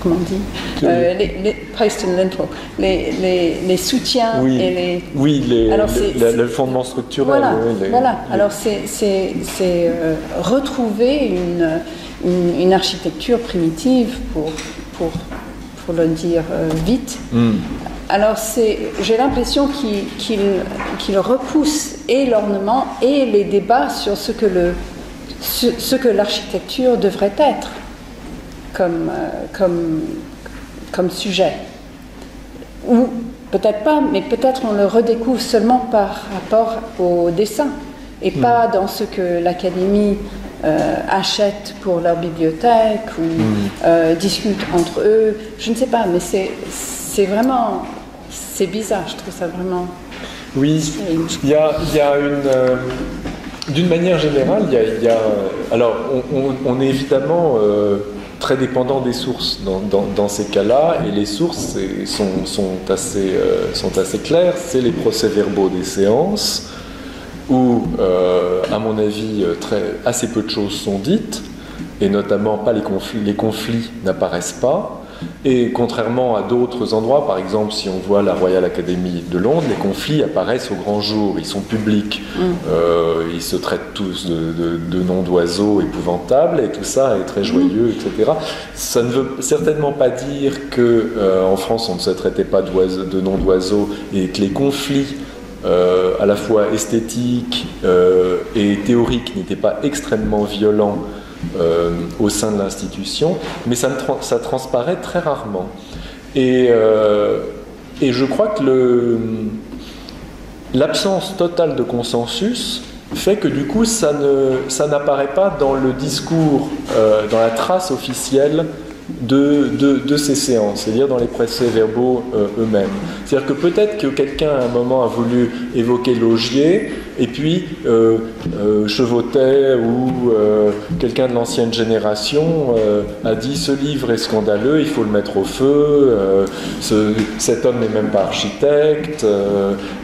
comment on dit, les Preston Lintel, les soutiens, oui, et les. Oui, le fondement structurel. Voilà. Alors c'est retrouver une architecture primitive pour le dire vite. Alors j'ai l'impression qu'il repousse et l'ornement et les débats sur ce que l'architecture devrait être comme sujet. Ou peut-être pas, mais peut-être on le redécouvre seulement par rapport au dessin et pas dans ce que l'Académie achètent pour leur bibliothèque ou discutent entre eux. Je ne sais pas, mais c'est vraiment... C'est bizarre, je trouve ça vraiment... Oui, il y a une... d'une manière générale, alors, on est évidemment très dépendant des sources dans ces cas-là, et les sources sont assez claires. C'est les procès-verbaux des séances, où, à mon avis, assez peu de choses sont dites, et notamment pas les conflits n'apparaissent pas. Et contrairement à d'autres endroits, par exemple, si on voit la Royal Academy de Londres, les conflits apparaissent au grand jour, ils sont publics, ils se traitent tous de noms d'oiseaux épouvantables, et tout ça est très joyeux, etc. Ça ne veut certainement pas dire qu'en France on ne se traitait pas de noms d'oiseaux, et que les conflits à la fois esthétiques et théoriques n'étaient pas extrêmement violents au sein de l'institution, mais ça transparaît très rarement. Et je crois que l'absence totale de consensus fait que du coup ça n'apparaît pas dans le discours, dans la trace officielle de ces séances, c'est-à-dire dans les procès-verbaux eux-mêmes. C'est-à-dire que peut-être que quelqu'un à un moment a voulu évoquer Laugier, et puis Chevautet ou quelqu'un de l'ancienne génération a dit « ce livre est scandaleux, il faut le mettre au feu, cet homme n'est même pas architecte,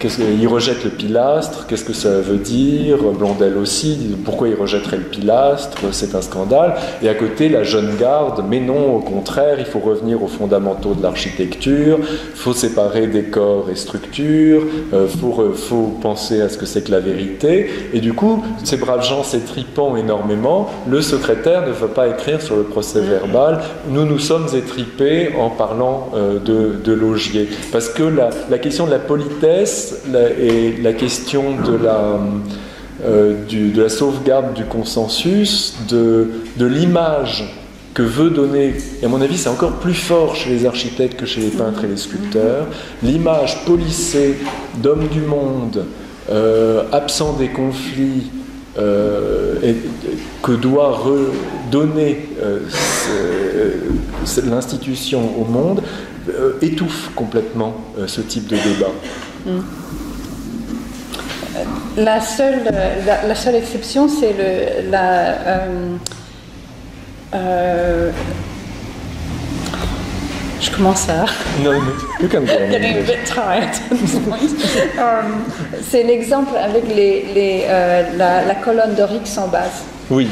il rejette le pilastre, qu'est-ce que ça veut dire ?» Blondel aussi, pourquoi il rejetterait le pilastre, c'est un scandale. Et à côté, la jeune garde, mais non, au contraire, il faut revenir aux fondamentaux de l'architecture, il faut séparer décor et structure, faut penser à ce que c'est que la vérité. Et du coup, ces braves gens s'étripant énormément, le secrétaire ne veut pas écrire sur le procès-verbal. Nous sommes étripés en parlant de Laugier. Parce que la question de la politesse et la question de la sauvegarde du consensus, de l'image que veut donner, et à mon avis c'est encore plus fort chez les architectes que chez les peintres et les sculpteurs, l'image policée d'hommes du monde, absent des conflits, que doit redonner l'institution au monde, étouffe complètement ce type de débat. La seule exception, c'est je commence à getting a bit tired at this point. C'est l'exemple avec la colonne dorique sans base. Oui.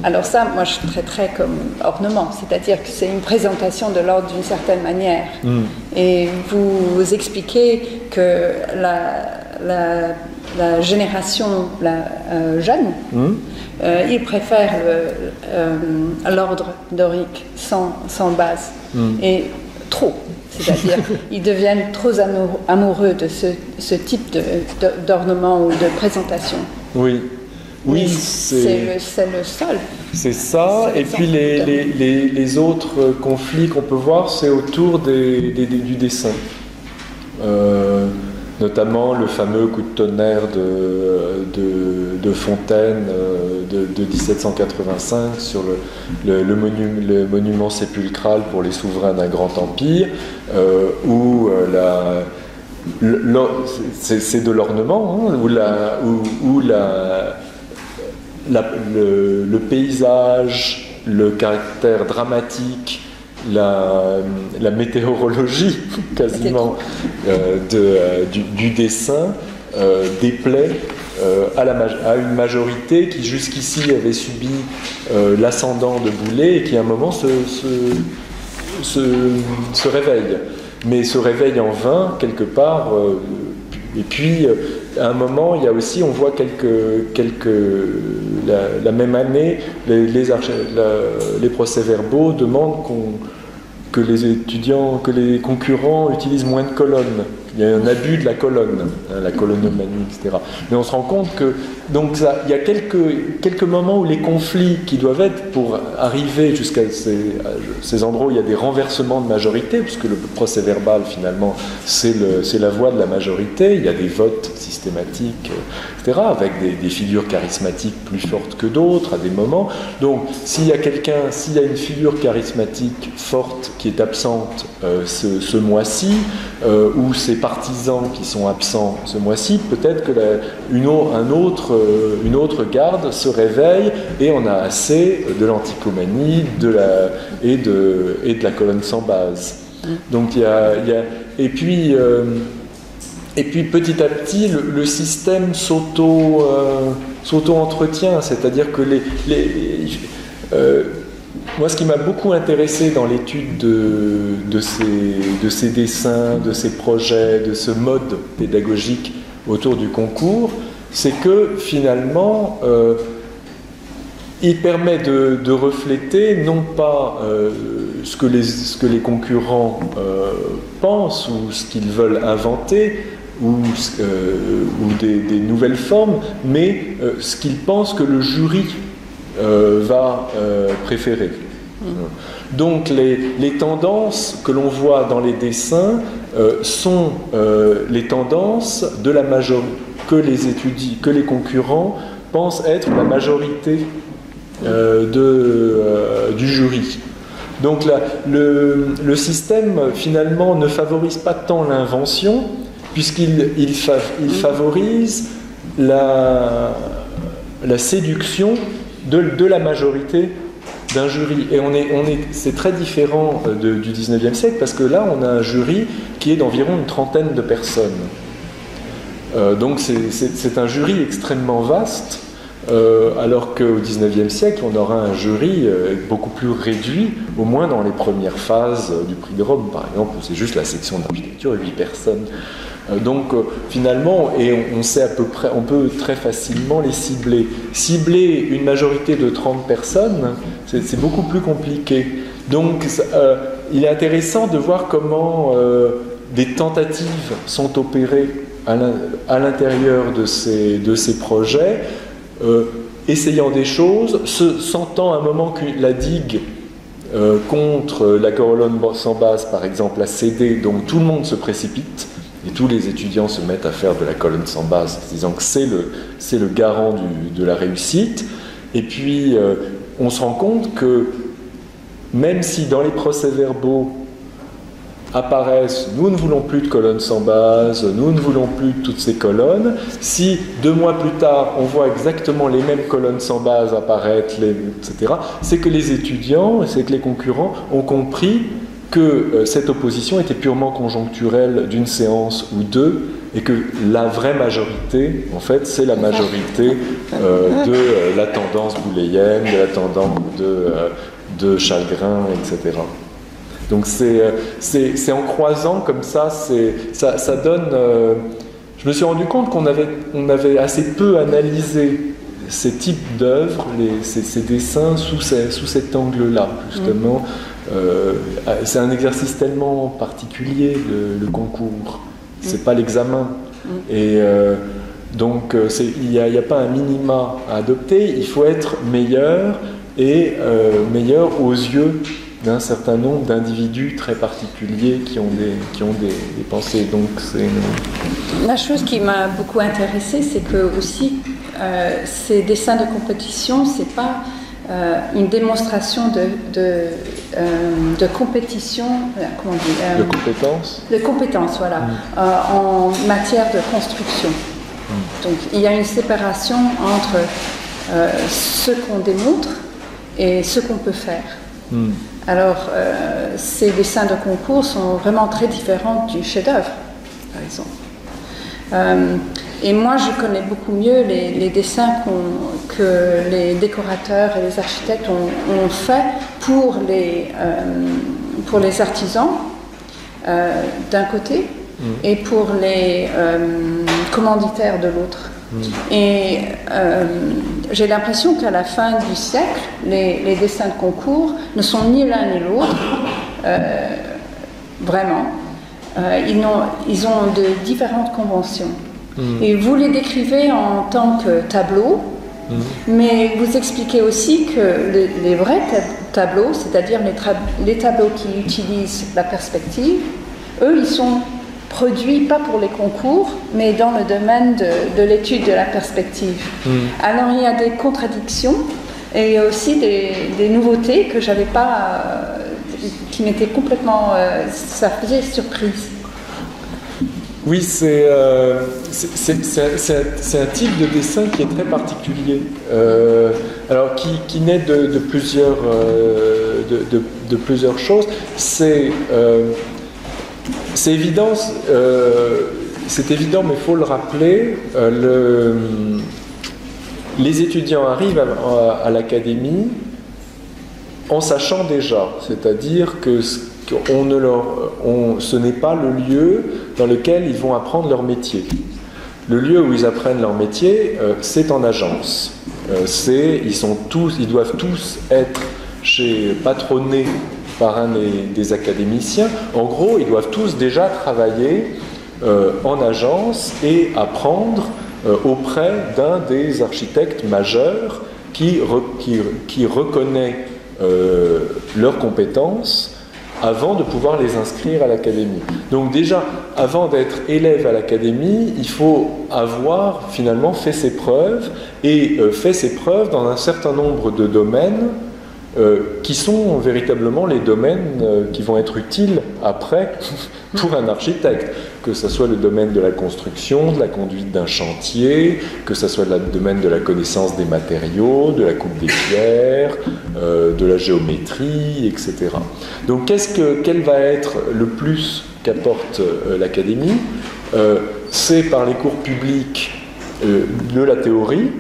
Alors ça, moi je traiterais comme ornement, c'est-à-dire que c'est une présentation de l'ordre d'une certaine manière. Et vous expliquez que la génération jeune, ils préfèrent l'ordre dorique sans base. Et trop. C'est-à-dire ils deviennent trop amoureux de ce type d'ornement ou de présentation. Oui. Oui, c'est le sol. C'est ça, et puis les autres conflits qu'on peut voir, c'est autour du dessin. Notamment le fameux coup de tonnerre de Fontaine de 1785 sur le monument sépulcral pour les souverains d'un grand empire, où c'est de l'ornement, hein, où le paysage, le caractère dramatique, la météorologie quasiment du dessin déplaît à une majorité qui jusqu'ici avait subi l'ascendant de Boullée et qui à un moment se réveille, mais se réveille en vain quelque part. Et puis à un moment, il y a aussi, on voit la même année, les procès-verbaux demandent que les concurrents utilisent moins de colonnes. Il y a un abus de la colonne, la colonnomanie, etc. Mais on se rend compte que il y a quelques moments où les conflits qui doivent être pour arriver jusqu'à ces endroits où il y a des renversements de majorité, puisque le procès-verbal finalement c'est la voix de la majorité, il y a des votes systématiques, etc., avec des figures charismatiques plus fortes que d'autres à des moments. Donc s'il y a une figure charismatique forte qui est absente ce mois-ci, ou ses partisans qui sont absents ce mois-ci, peut-être que une autre garde se réveille et on a assez de l'anticomanie et de la colonne sans base. Donc et puis petit à petit le système s'auto-entretient, c'est-à-dire que moi, ce qui m'a beaucoup intéressé dans l'étude de ces dessins, de ces projets, de ce mode pédagogique autour du concours, c'est que finalement, il permet de refléter non pas ce que les concurrents pensent ou ce qu'ils veulent inventer, ou des nouvelles formes, mais ce qu'ils pensent que le jury va préférer. Donc les tendances que l'on voit dans les dessins sont les tendances de la majorité que les concurrents pensent être la majorité du jury. Donc le système finalement ne favorise pas tant l'invention, puisqu'il favorise la séduction de la majorité d'un jury. Et c'est très différent du 19e siècle, parce que là, on a un jury qui est d'environ une trentaine de personnes. Donc c'est un jury extrêmement vaste, alors qu'au 19e siècle, on aura un jury beaucoup plus réduit, au moins dans les premières phases du prix de Rome, par exemple, où c'est juste la section d'architecture et 8 personnes. Donc finalement, et on sait à peu près, on peut très facilement les cibler. Cibler une majorité de 30 personnes, c'est beaucoup plus compliqué. Donc il est intéressant de voir comment des tentatives sont opérées à l'intérieur de ces projets, essayant des choses, sentant à un moment que la digue contre la colonne sans base, par exemple, a cédé, donc tout le monde se précipite. Et tous les étudiants se mettent à faire de la colonne sans base, disant que c'est le garant de la réussite. Et puis, on se rend compte que même si dans les procès-verbaux apparaissent « nous ne voulons plus de colonnes sans base, nous ne voulons plus de toutes ces colonnes », si 2 mois plus tard, on voit exactement les mêmes colonnes sans base apparaître, etc., c'est que les étudiants, c'est que les concurrents ont compris que cette opposition était purement conjoncturelle d'une séance ou deux, et que la vraie majorité, en fait, c'est la majorité de la tendance bouléenne, de la tendance de Chalgrin, etc. Donc c'est en croisant comme ça, ça donne... je me suis rendu compte qu'on avait assez peu analysé ces types d'œuvres, ces dessins sous cet angle-là, justement. C'est un exercice tellement particulier, le concours. C'est pas l'examen. Et donc, il n'y a pas un minima à adopter. Il faut être meilleur, et meilleur aux yeux d'un certain nombre d'individus très particuliers qui ont des pensées. Donc, la chose qui m'a beaucoup intéressée, c'est que aussi ces dessins de compétition, c'est pas une démonstration de compétition, comment on dit, de compétence, voilà, en matière de construction. Donc il y a une séparation entre ce qu'on démontre et ce qu'on peut faire. Alors ces dessins de concours sont vraiment très différents du chef-d'œuvre, par exemple. Et moi, je connais beaucoup mieux les dessins que les décorateurs et les architectes ont fait pour les artisans, d'un côté, et pour les commanditaires de l'autre. Et j'ai l'impression qu'à la fin du siècle, les dessins de concours ne sont ni l'un ni l'autre, vraiment. Ils ont de différentes conventions. Et vous les décrivez en tant que tableaux, mais vous expliquez aussi que les vrais tableaux, c'est-à-dire les tableaux qui utilisent la perspective, eux, ils sont produits pas pour les concours, mais dans le domaine de l'étude de la perspective. Alors il y a des contradictions et aussi des nouveautés que j'avais pas, qui m'étaient complètement, ça faisait surprise. Oui, c'est un type de dessin qui est très particulier, alors qui naît de plusieurs choses. C'est évident, mais il faut le rappeler. Les étudiants arrivent à l'académie en sachant déjà, c'est-à-dire que ce n'est pas le lieu dans lequel ils vont apprendre leur métier. Le lieu où ils apprennent leur métier, c'est en agence. Ils doivent tous être patronnés par un des académiciens. En gros, ils doivent tous déjà travailler en agence et apprendre auprès d'un des architectes majeurs qui reconnaît leurs compétences avant de pouvoir les inscrire à l'académie. Donc déjà, avant d'être élève à l'académie, il faut avoir finalement fait ses preuves, et fait ses preuves dans un certain nombre de domaines qui sont véritablement les domaines qui vont être utiles après pour un architecte, que ce soit le domaine de la construction, de la conduite d'un chantier, que ce soit le domaine de la connaissance des matériaux, de la coupe des pierres, de la géométrie, etc. Donc quel va être le plus qu'apporte l'académie? C'est par les cours publics de la théorie,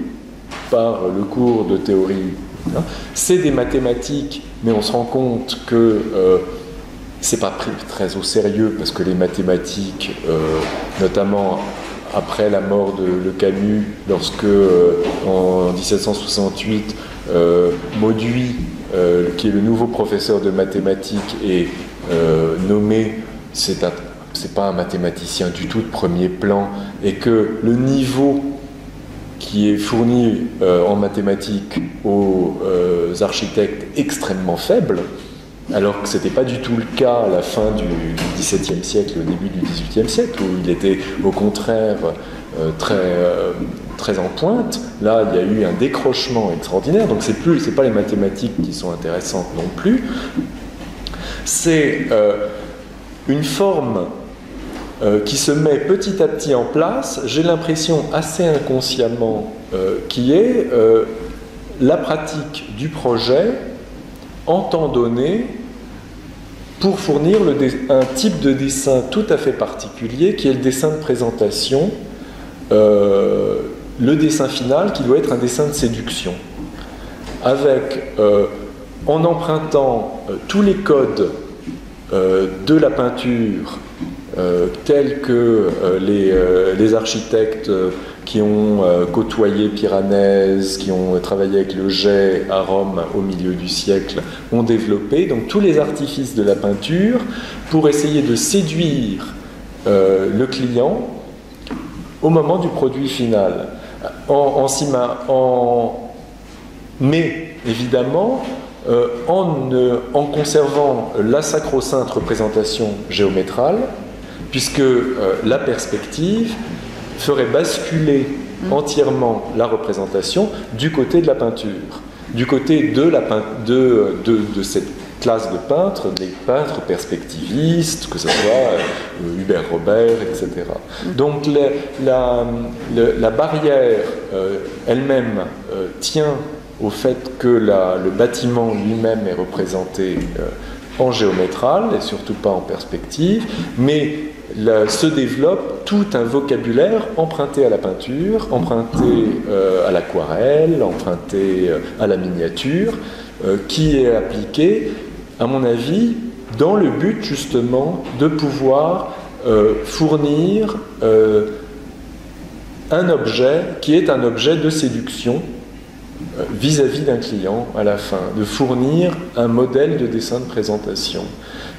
par le cours de théorie. C'est des mathématiques, mais on se rend compte que c'est pas pris très au sérieux, parce que les mathématiques, notamment après la mort de Camus, lorsque en 1768 Mauduit, qui est le nouveau professeur de mathématiques, est nommé, c'est pas un mathématicien du tout de premier plan, et que le niveau qui est fourni en mathématiques aux architectes extrêmement faible, alors que ce n'était pas du tout le cas à la fin du XVIIe siècle et au début du XVIIIe siècle, où il était au contraire très en pointe. Là, il y a eu un décrochement extraordinaire, donc c'est pas les mathématiques qui sont intéressantes non plus. C'est une forme qui se met petit à petit en place, j'ai l'impression assez inconsciemment, qui est la pratique du projet en temps donné pour fournir un type de dessin tout à fait particulier qui est le dessin de présentation, le dessin final qui doit être un dessin de séduction, avec, en empruntant tous les codes de la peinture tels que les architectes qui ont côtoyé Piranèse, qui ont travaillé avec le jet à Rome au milieu du siècle, ont développé donc tous les artifices de la peinture pour essayer de séduire le client au moment du produit final. Mais évidemment, en conservant la sacro-sainte représentation géométrale, puisque la perspective ferait basculer entièrement la représentation du côté de la peinture, du côté de cette classe de peintres, des peintres perspectivistes, que ce soit Hubert Robert, etc. Donc la barrière elle-même tient au fait que le bâtiment lui-même est représenté en géométral et surtout pas en perspective, mais se développe tout un vocabulaire emprunté à la peinture, emprunté à l'aquarelle, emprunté à la miniature, qui est appliqué, à mon avis, dans le but justement de pouvoir fournir un objet qui est un objet de séduction vis-à-vis d'un client à la fin, de fournir un modèle de dessin de présentation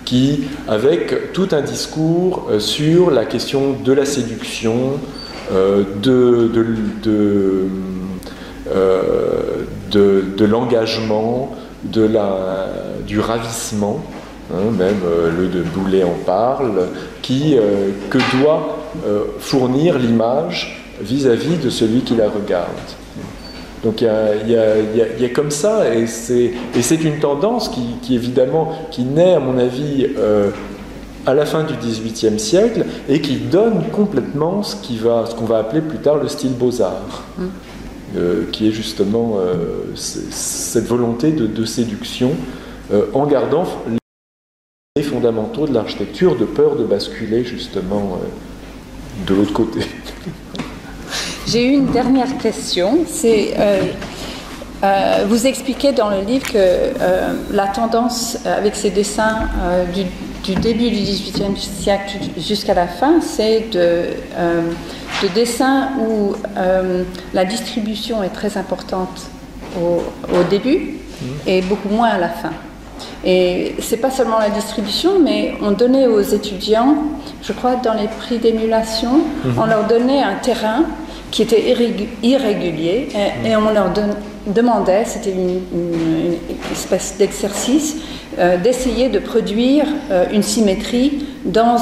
qui, avec tout un discours sur la question de la séduction, de l'engagement, du ravissement, même le de Boulet en parle, que doit fournir l'image vis-à-vis de celui qui la regarde. Donc il y a comme ça, et c'est une tendance qui évidemment qui naît à mon avis à la fin du XVIIIe siècle et qui donne complètement ce qu'on va appeler plus tard le style Beaux-Arts, qui est justement cette volonté de séduction en gardant les fondamentaux de l'architecture, de peur de basculer justement de l'autre côté. J'ai une dernière question, c'est Vous expliquez dans le livre que la tendance avec ces dessins du début du XVIIIe siècle jusqu'à la fin, c'est de dessins où la distribution est très importante au début et beaucoup moins à la fin. Et c'est pas seulement la distribution, mais on donnait aux étudiants, je crois dans les prix d'émulation, on leur donnait un terrain qui était irrégulier et on leur demandait, c'était une espèce d'exercice, d'essayer de produire une symétrie dans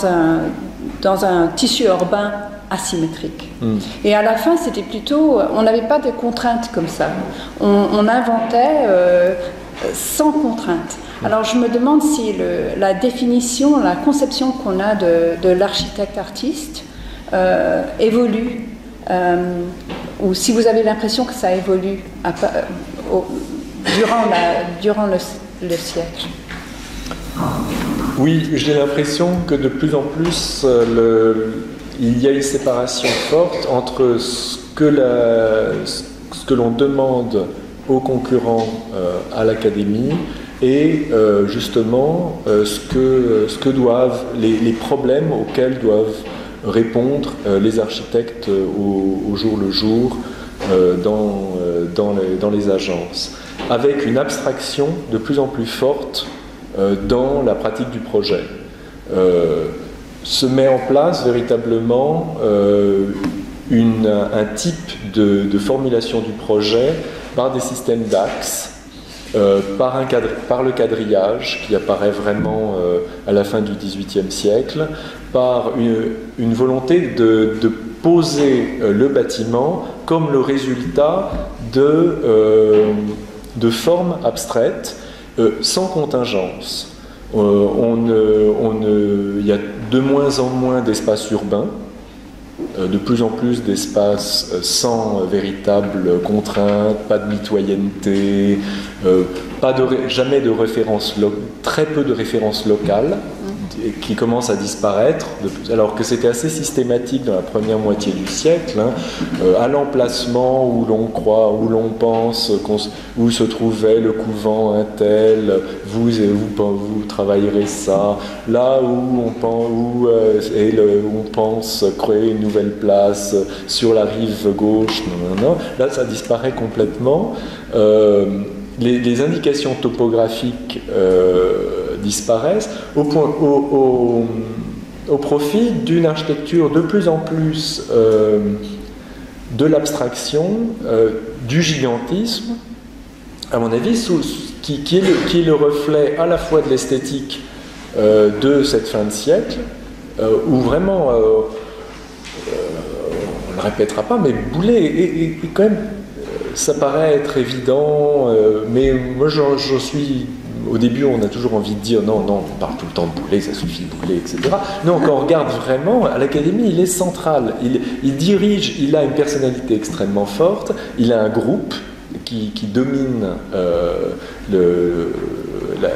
un tissu urbain asymétrique. Et à la fin, c'était plutôt, on n'avait pas de contraintes comme ça. On inventait sans contrainte. Alors je me demande si la définition, la conception qu'on a de l'architecte-artiste évolue, ou si vous avez l'impression que ça évolue durant le siècle. Oui, j'ai l'impression que de plus en plus, il y a une séparation forte entre ce que l'on demande aux concurrents à l'académie et justement ce que doivent les problèmes auxquels doivent répondre les architectes au jour le jour dans les agences, avec une abstraction de plus en plus forte dans la pratique du projet. Se met en place véritablement un type de formulation du projet par des systèmes d'axes, par le quadrillage qui apparaît vraiment à la fin du XVIIIe siècle, par une volonté de poser le bâtiment comme le résultat de formes abstraites sans contingence. Il y a de moins en moins d'espaces urbains, de plus en plus d'espaces sans véritable contrainte, pas de mitoyenneté, jamais de références, très peu de références locales qui commencent à disparaître, alors que c'était assez systématique dans la première moitié du siècle, à l'emplacement où l'on croit, où l'on pense, où se trouvait le couvent un tel, vous travaillerez ça, là où on pense créer une nouvelle place sur la rive gauche, là ça disparaît complètement. Les indications topographiques disparaissent au profit d'une architecture de plus en plus de l'abstraction, du gigantisme, à mon avis, qui est le reflet à la fois de l'esthétique de cette fin de siècle, où vraiment, on ne le répétera pas, mais Boulay est quand même... Ça paraît être évident, mais moi je suis... Au début, on a toujours envie de dire non, on parle tout le temps de Boulay, ça suffit de Boulay, etc. Non, quand on regarde vraiment, à l'Académie, il est central. Il dirige, il a une personnalité extrêmement forte, il a un groupe qui domine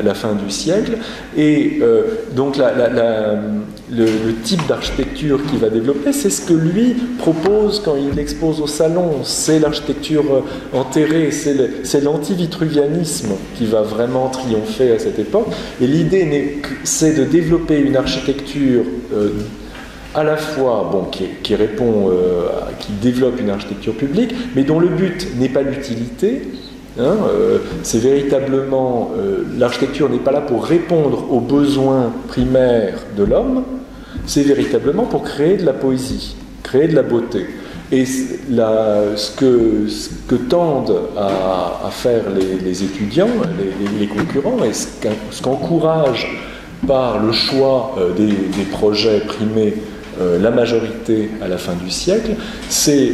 la fin du siècle, et donc le type d'architecture qu'il va développer, c'est ce que lui propose quand il expose au salon. C'est l'architecture enterrée, c'est l'anti-vitruvianisme qui va vraiment triompher à cette époque. Et l'idée, c'est de développer une architecture à la fois qui répond, qui développe une architecture publique, mais dont le but n'est pas l'utilité. C'est véritablement, l'architecture n'est pas là pour répondre aux besoins primaires de l'homme, c'est véritablement pour créer de la poésie, créer de la beauté. Et ce que tendent à faire les étudiants, les concurrents, et ce qu'encourage par le choix des projets primés la majorité à la fin du siècle, c'est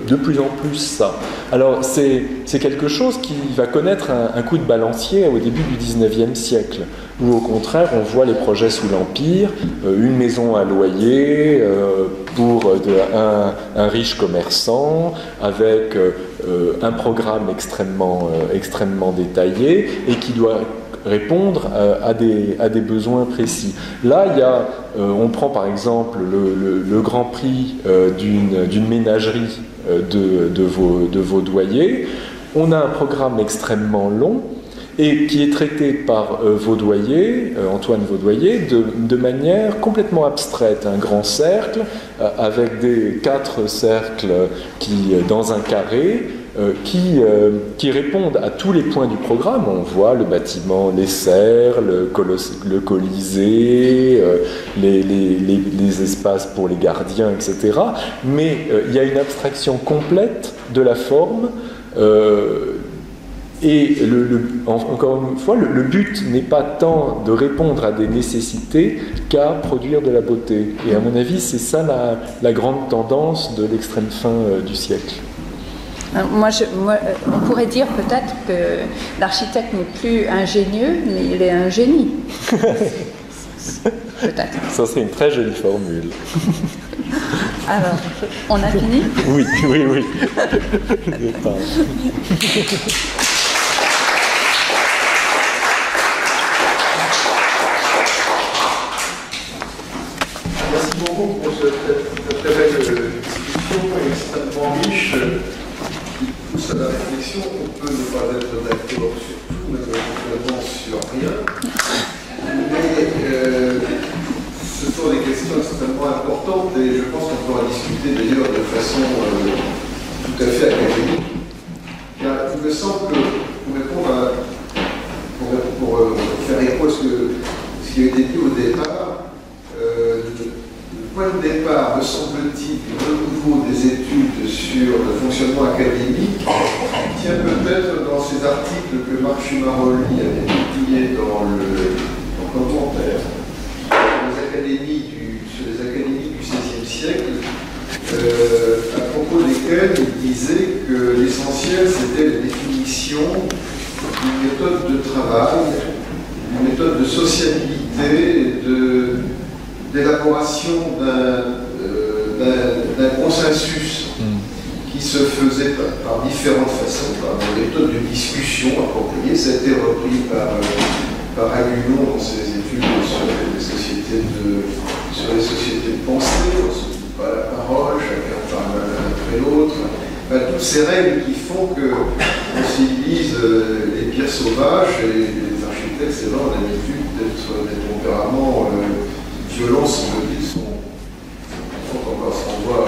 de plus en plus ça. Alors c'est quelque chose qui va connaître un coup de balancier au début du XIXe siècle, où au contraire on voit les projets sous l'Empire, une maison à loyer pour un riche commerçant, avec un programme extrêmement détaillé, et qui doit répondre à des besoins précis. Là, on prend par exemple le grand prix d'une ménagerie de Vaudoyer. On a un programme extrêmement long et qui est traité par Vaudoyer, Antoine Vaudoyer, de manière complètement abstraite. Un grand cercle avec des 4 cercles dans un carré qui répondent à tous les points du programme. On voit le bâtiment, les serres, le Colisée, les espaces pour les gardiens, etc. Mais il y a une abstraction complète de la forme. Et encore une fois, le but n'est pas tant de répondre à des nécessités qu'à produire de la beauté. Et à mon avis, c'est ça la grande tendance de l'extrême fin du siècle. On pourrait dire peut-être que l'architecte n'est plus ingénieux, mais il est un génie. Peut-être. Ça serait une très jolie formule. Alors, on a fini ? Oui. Merci beaucoup pour cette très belle discussion extrêmement riche qui pousse à la réflexion. On peut ne pas être d'accord sur tout, mais vraiment sur rien. Mais ce sont des questions extrêmement importantes et je pense qu'on pourra discuter d'ailleurs de façon tout à fait académique. Car il me semble que pour répondre pour faire écho à ce qui a été dit au départ, le point de départ, me semble-t-il, du renouveau des études sur le fonctionnement académique tient peut-être dans ces articles que Marc Schumaroli avait publiés dans le commentaire sur les académies du XVIe siècle, à propos desquelles il disait que l'essentiel c'était la définition d'une méthode de travail, une méthode de sociabilité, d'élaboration d'un consensus qui se faisait par différentes façons, par des méthodes de discussion appropriées. Ça a été repris par Agulon dans ses études sur les sociétés de pensée. On ne se dit pas la parole, chacun parle l'un après l'autre. Toutes ces règles qui font qu'on civilise les pierres sauvages et les architectes, c'est vrai, on a l'habitude d'être des tempéraments violents, semble-t-il, sont encore ce qu'on voit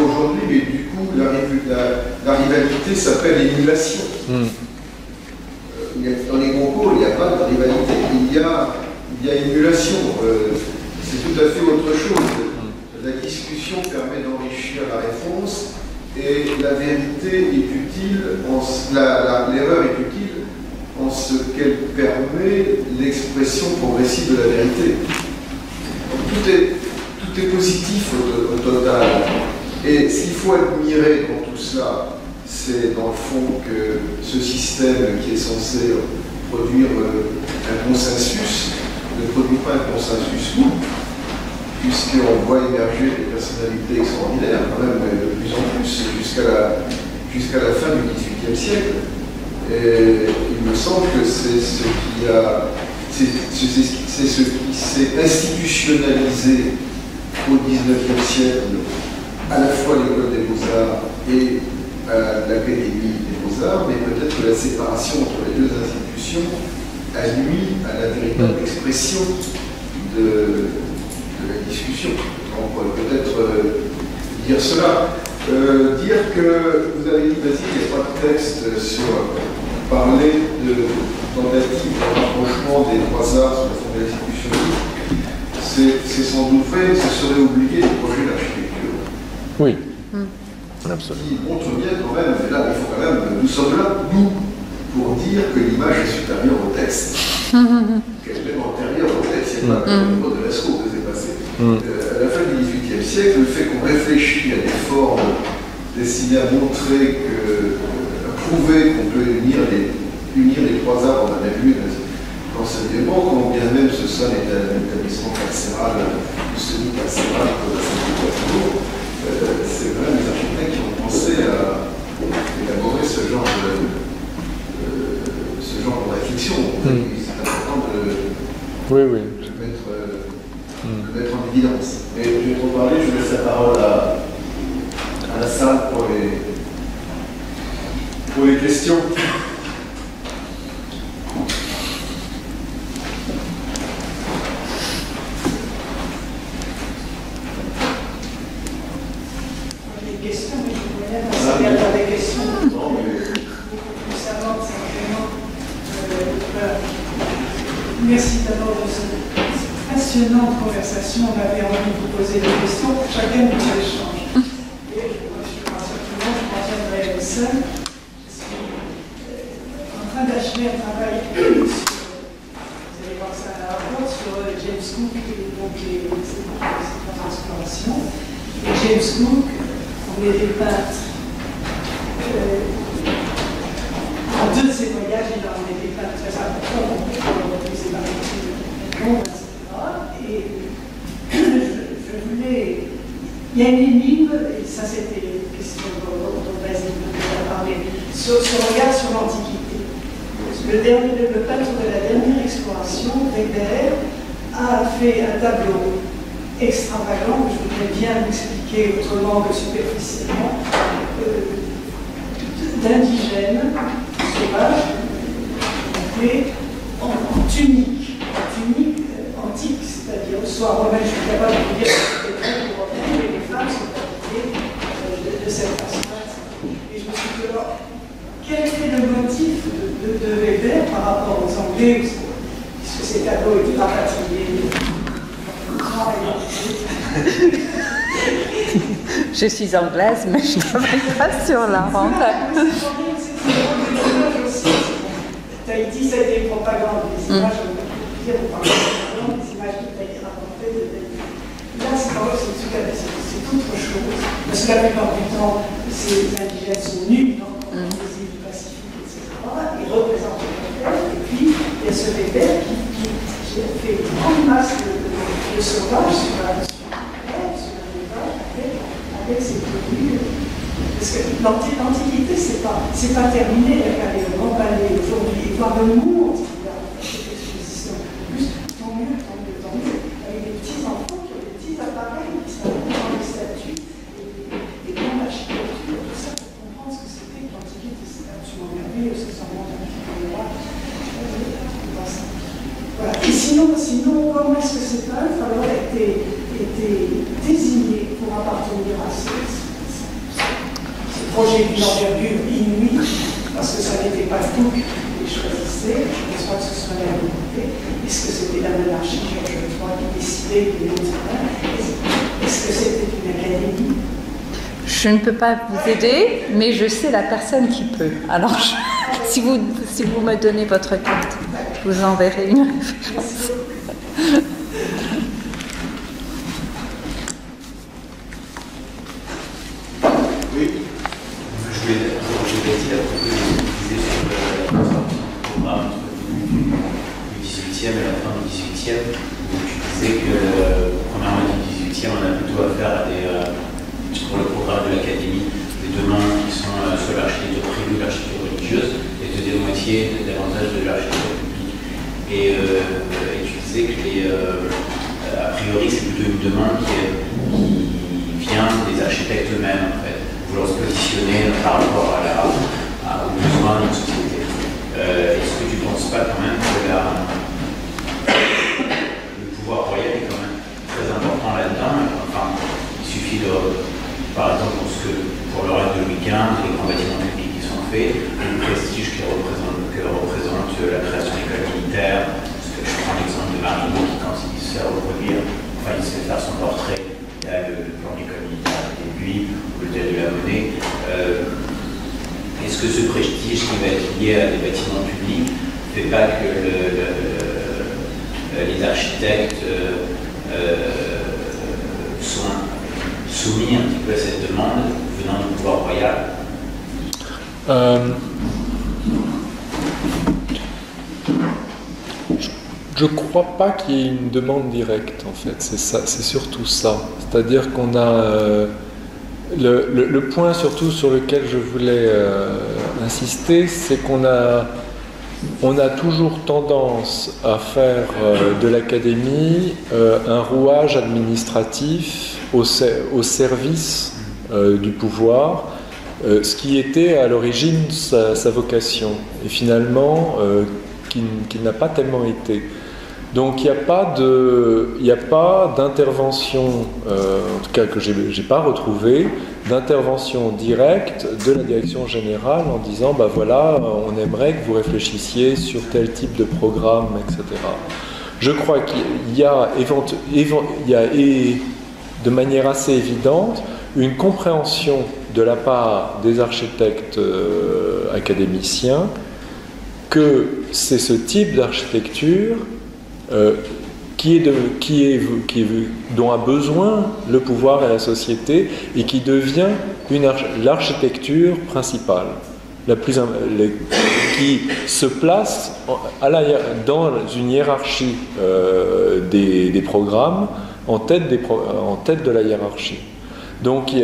aujourd'hui, mais du coup, la rivalité s'appelle émulation. Dans les concours, il n'y a pas de rivalité, il y a émulation. C'est tout à fait autre chose. La discussion permet d'enrichir la réponse et la vérité est utile, l'erreur est utile en ce qu'elle permet l'expression progressive de la vérité. Donc, tout est positif au total. Et ce qu'il faut admirer dans tout cela, c'est dans le fond que ce système qui est censé produire un consensus ne produit pas un consensus mou, puisqu'on voit émerger des personnalités extraordinaires, quand même de plus en plus, jusqu'à la fin du XVIIIe siècle. Et il me semble que c'est ce qui s'est institutionnalisé au XIXe siècle, à la fois l'école des beaux-arts et l'Académie des beaux-arts, mais peut-être que la séparation entre les deux institutions a nuit à la véritable expression de la discussion. On pourrait peut-être dire cela. Dire que vous avez dit, vas-y, il n'y a pas de texte sur parler de tentative de rapprochement des trois arts sous la forme de l'institution. C'est sans doute vrai, ce serait oublier les projets d'architecture. Oui. Absolument. Qui montre bien quand même, et là il faut quand même, nous sommes là, nous, pour dire que l'image est supérieure au texte. Qu'elle est même antérieure au texte, il n'y a pas de mot de Lascaux qui s'est passé. À la fin du XVIIIe siècle, le fait qu'on réfléchit à des formes destinées à montrer à prouver qu'on peut unir les trois arts en un but d'enseignement, quand bien même ce soit un établissement carcéral ou semi-carcéral, comme c'est vraiment les architectes qui ont pensé à élaborer ce genre de réflexion. C'est important de mettre en évidence. Et je vais trop parler, je laisse la parole à la salle pour les questions. Les questions, mais je voulais même à des questions. Concernant simplement. Merci d'abord de cette passionnante conversation. On avait envie de vous poser des questions pour chacun de nos échanges. Et je m'en tiendrai seul. Je suis en train d'achever un travail sur, vous allez voir ça à la rapport, sur James Cook et donc ses explorations. Et James Cook, on est des peintres. En deux de ses voyages, il en est des peintres très importants, pour ses maritimes, etc. Et je voulais. Il y a une énigme, et ça c'était une question dont Basile a parlé, sur ce regard sur l'Antiquité. Le peintre de la dernière exploration, Weber, a fait un tableau extravagant, que je voudrais bien expliquer autrement que superficiellement, d'indigènes sauvages, en tunique antique, c'est-à-dire soit romaine, je suis capable de vous dire que c'était très romaine, mais les femmes sont habillées de cette façon-là. Et je me suis dit, alors, quel était le motif de Weber par rapport aux Anglais, puisque ces tableaux étaient rapatriés? Je suis anglaise, mais je ne travaille pas sur la rente. Tahiti, ça a été une propagande. Les images, on peut dire, on parle de des images qui ont été rapportées de Tahiti. Là, c'est autre chose. Parce que la plupart du temps, ces indigènes sont nus dans les îles du Pacifique, etc. Ils représentent le terre. Et puis, il y a ce Weber qui a fait une grande masse de sauvages sur la rivage, avec ses tenues. Parce que l'Antiquité, c'est pas terminé, il y a qu'à aller au Grand Palais aujourd'hui, et voir le monde qui a cette exposition. En plus, tant mieux, avec des petits enfants qui ont des petits appareils qui sont dans les statues, et dans l'architecture, tout ça pour comprendre ce que c'était que l'Antiquité. C'est absolument merveilleux, c'est ça remonte un petit peu le roi. Voilà. Et sinon, comment est-ce que ces peintres alors étaient désignés pour appartenir à ce projet d'une envergure inouïe, parce que ça n'était pas Cook qui les choisissait, je ne pense pas que ce soit la volonté. Est-ce que c'était la monarchie Georges III qui décidait des noms? Est-ce que c'était une académie? Je ne peux pas vous aider, mais je sais la personne qui peut. Alors, si vous me donnez votre carte, je vous enverrai une référence. Oui. Je voulais dire à propos de ce que vous disiez sur le programme du 18e et la fin du 18e, où tu disais que première moitié du 18e, on a plutôt affaire à pour le programme de l'académie, des demandes qui sont soit l'architecture privée ou l'architecture religieuse, et deuxième moitié davantage de l'architecture publique. Et tu disais que a priori c'est plutôt une demande qui vient des architectes eux-mêmes en fait, vouloir se positionner par rapport aux besoins d'une société. Est-ce que tu ne penses pas quand même que le pouvoir royal est quand même très important là-dedans? Enfin, il suffit par exemple pour le règne de Louis XV, les grands bâtiments publics qui sont faits, le prestige que représente la création d'écoles militaires. Parce que je prends l'exemple de Marino qui, quand il se fait reproduire, enfin il se fait faire son portrait, il y a le plan d'école militaire et puis l'hôtel de la Monnaie. Est-ce que ce prestige qui va être lié à des bâtiments publics ne fait pas que les architectes sont soumis un petit peu à cette demande venant du pouvoir royal? Je ne crois pas qu'il y ait une demande directe, en fait. C'est surtout ça. C'est-à-dire qu'on a... le point surtout sur lequel je voulais insister, c'est qu'on a toujours tendance à faire de l'académie un rouage administratif au service du pouvoir, ce qui était à l'origine sa vocation, et finalement qui n'a pas tellement été. Donc il n'y a pas d'intervention, en tout cas que j'ai pas retrouvé, d'intervention directe de la direction générale en disant bah voilà, on aimerait que vous réfléchissiez sur tel type de programme, etc. Je crois qu'il y a, de manière assez évidente une compréhension de la part des architectes académiciens que c'est ce type d'architecture dont a besoin le pouvoir et la société et qui devient l'architecture principale, qui se place dans une hiérarchie des programmes en tête de la hiérarchie. Donc,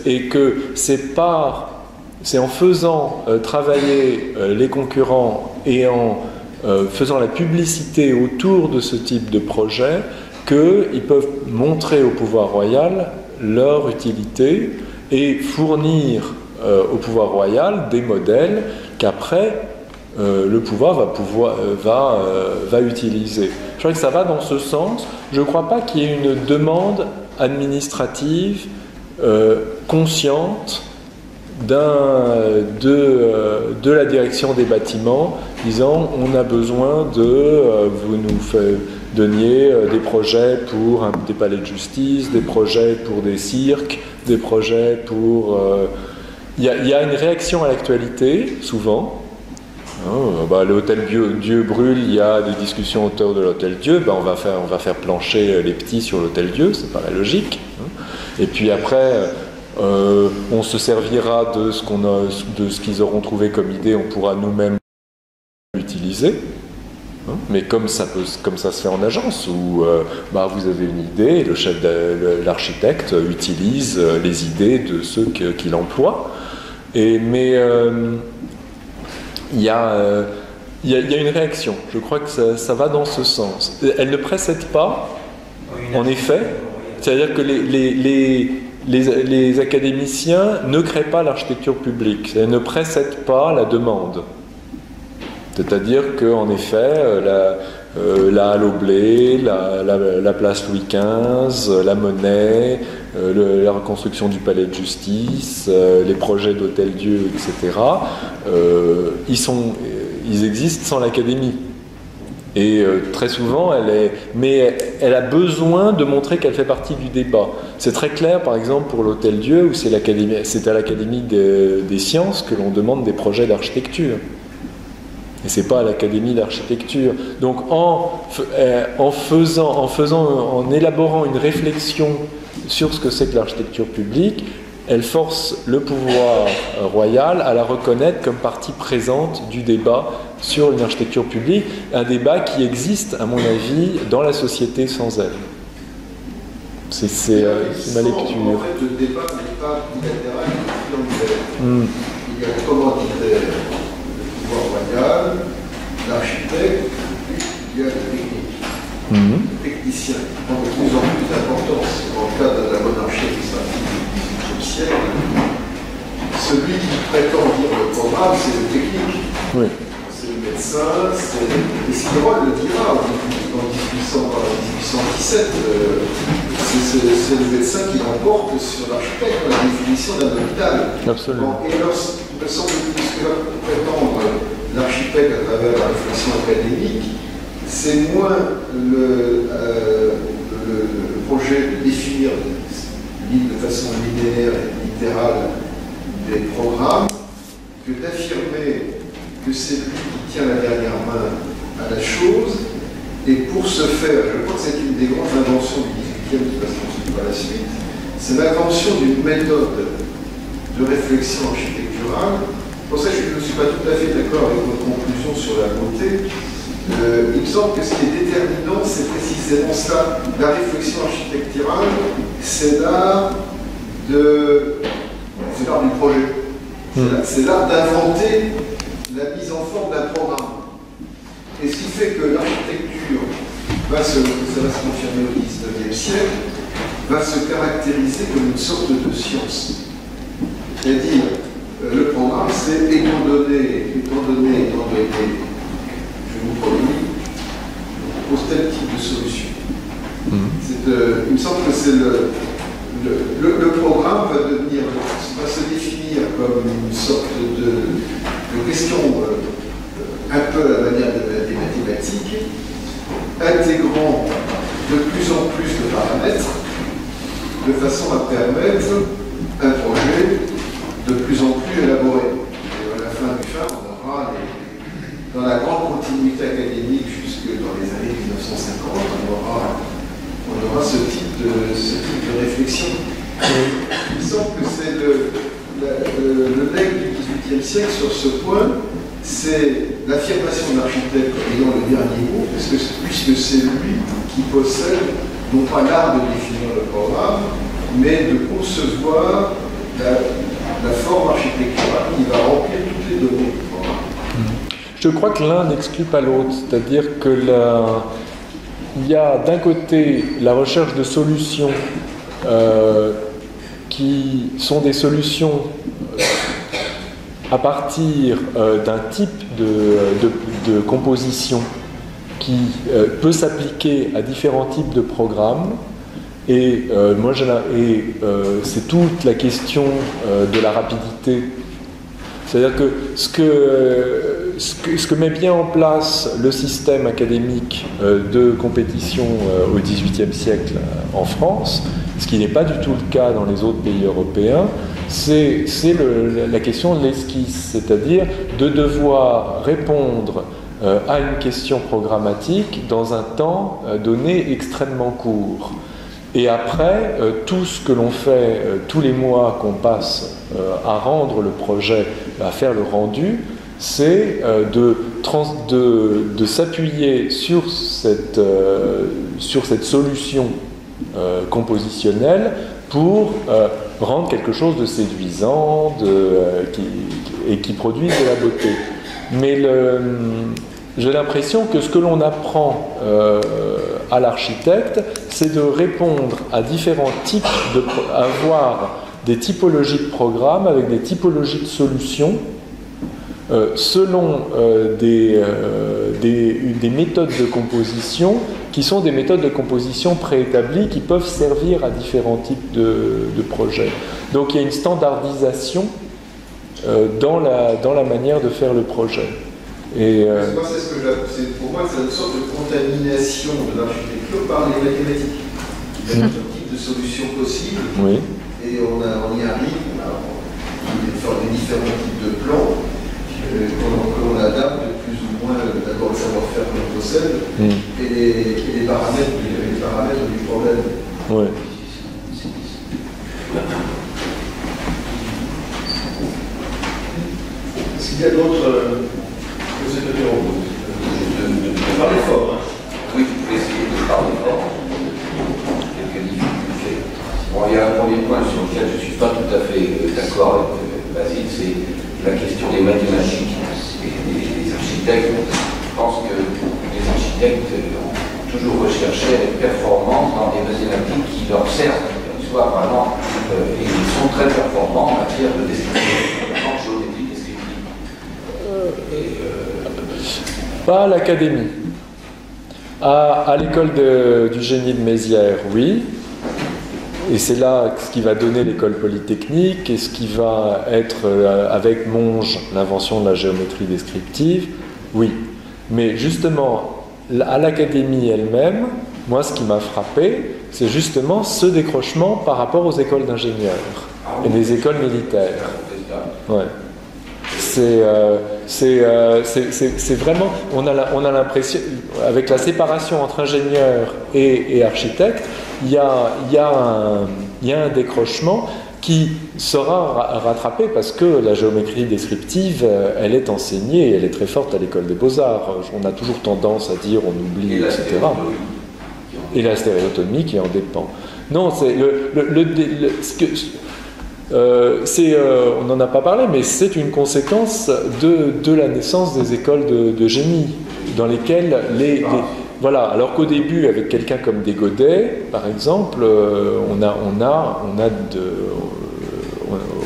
et que c'est en faisant travailler les concurrents et en faisant la publicité autour de ce type de projet qu'ils peuvent montrer au pouvoir royal leur utilité et fournir au pouvoir royal des modèles qu'après le pouvoir va utiliser. Je crois que ça va dans ce sens. Je ne crois pas qu'il y ait une demande administrative consciente de la direction des bâtiments disant on a besoin vous nous donniez des projets pour des palais de justice, des projets pour des cirques, des projets pour... Il y a une réaction à l'actualité, souvent. L'hôtel Dieu brûle, il y a des discussions autour de l'hôtel Dieu, on va faire plancher les petits sur l'hôtel Dieu, ça paraît logique. Et puis après... on se servira de ce qu'ils auront trouvé comme idée, on pourra nous-mêmes l'utiliser. Mais comme ça se fait en agence, où vous avez une idée et l'architecte utilise les idées de ceux qu'il emploie. Mais il y a une réaction. Je crois que ça va dans ce sens. Elle ne précède pas, en effet, c'est-à-dire que les académiciens ne créent pas l'architecture publique, elle ne précède pas la demande. C'est-à-dire qu'en effet, la Halle au Blé, la place Louis XV, la Monnaie, la reconstruction du palais de justice, les projets d'hôtel-Dieu, etc., ils existent sans l'académie. Et très souvent, elle a besoin de montrer qu'elle fait partie du débat. C'est très clair, par exemple, pour l'Hôtel Dieu, où c'est à l'Académie des sciences que l'on demande des projets d'architecture. Et c'est pas à l'Académie d'architecture. Donc, en élaborant une réflexion sur ce que c'est que l'architecture publique, elle force le pouvoir royal à la reconnaître comme partie présente du débat sur une architecture publique, un débat qui existe, à mon avis, dans la société sans elle. C'est ma lecture. En fait, le débat n'est pas bilatéral, il y a le commanditaire, le pouvoir royal, l'architecte, il y a le technique. Le technicien qui prend de plus en plus d'importance dans le cadre de la monarchie administrative du XVIIIe siècle. Celui qui prétend dire le programme, c'est le technique. Oui. C'est le médecin, et Cicerone le dira en 1817. C'est le médecin qui l'emporte sur l'architecte dans la définition d'un hôpital. Absolument. Et il me semble que ce que va prétendre l'architecte à travers la réflexion académique, c'est moins le projet de définir de façon linéaire et littérale des programmes que d'affirmer que c'est lui qui tient la dernière main à la chose. Et pour ce faire, je crois que c'est une des grandes inventions du XVIIIe qui va se construire par la suite, c'est l'invention d'une méthode de réflexion architecturale. Pour ça, je ne suis pas tout à fait d'accord avec votre conclusion sur la beauté. Il me semble que ce qui est déterminant, c'est précisément ça. La réflexion architecturale, c'est l'art du projet. C'est l'art d'inventer la mise en forme d'un programme. Et ce qui fait que l'architecture ça va se confirmer au XIXe siècle, va se caractériser comme une sorte de science. C'est-à-dire, le programme, c'est étant donné, je vous produis, on pose tel type de solution. Il me semble que c'est le programme va se définir comme une sorte de question un peu à la manière des mathématiques, intégrant de plus en plus de paramètres, de façon à permettre un projet de plus en plus élaboré. Et à la fin du fin, on aura, dans la grande continuité académique jusque dans les années 1950, on aura ce type de réflexion. Il me semble que c'est le legs du XVIIIe siècle sur ce point, c'est l'affirmation de l'architecte comme ayant le dernier mot, puisque c'est lui qui possède non pas l'art de définir le programme, mais de concevoir la forme architecturale qui va remplir toutes les données du programme. Je crois que l'un n'exclut pas l'autre, c'est-à-dire que il y a d'un côté la recherche de solutions qui sont des solutions à partir d'un type de composition qui peut s'appliquer à différents types de programmes. Et c'est toute la question de la rapidité. C'est-à-dire que ce que met bien en place le système académique de compétition au XVIIIe siècle en France, ce qui n'est pas du tout le cas dans les autres pays européens, c'est la question de l'esquisse, c'est-à-dire de devoir répondre à une question programmatique dans un temps donné extrêmement court. Et après, tout ce que l'on fait tous les mois qu'on passe à rendre le projet, à faire le rendu, c'est de s'appuyer sur cette solution compositionnelle pour rendre quelque chose de séduisant et qui produise de la beauté. Mais j'ai l'impression que ce que l'on apprend à l'architecte, c'est de répondre à différents types avoir des typologies de programmes avec des typologies de solutions selon des méthodes de composition qui sont des méthodes de composition préétablies qui peuvent servir à différents types de projets. Donc il y a une standardisation dans la manière de faire le projet. Et pour moi, c'est une sorte de contamination de l'architecture par les mathématiques. Il y a tout type de solutions possibles, oui. Et on y arrive, on des différents types de plans qu'on adapte plus ou moins d'abord le savoir-faire que l'on possède et les paramètres du problème. Oui. Est-ce qu'il y a d'autres... Parlez fort. Oui, je vais essayer de parler fort. Quelques difficultés. Bon, il y a un premier point sur lequel je ne suis pas tout à fait d'accord avec Basile, c'est la question des mathématiques et des architectes. Je pense que les architectes ont toujours recherché à être performants dans des mathématiques qui leur servent, soit vraiment, et ils sont très performants en matière de description, en géométrie descriptive. Pas à l'académie. À l'école du génie de Mézières, oui. Et c'est là ce qui va donner l'école polytechnique et ce qui va être, avec Monge, l'invention de la géométrie descriptive, oui. Mais justement, à l'académie elle-même, moi, ce qui m'a frappé, c'est justement ce décrochement par rapport aux écoles d'ingénieurs et les écoles militaires. Ouais. C'est vraiment, on a l'impression, avec la séparation entre ingénieurs et architectes, il y a un décrochement qui sera rattrapé parce que la géométrie descriptive, elle est enseignée et elle est très forte à l'école des beaux-arts. On a toujours tendance à dire on oublie, etc. Et la stéréotomie qui en dépend. Non, c'est on n'en a pas parlé, mais c'est une conséquence de la naissance des écoles de génie, dans lesquelles voilà. Alors qu'au début, avec quelqu'un comme Desgodets, par exemple, on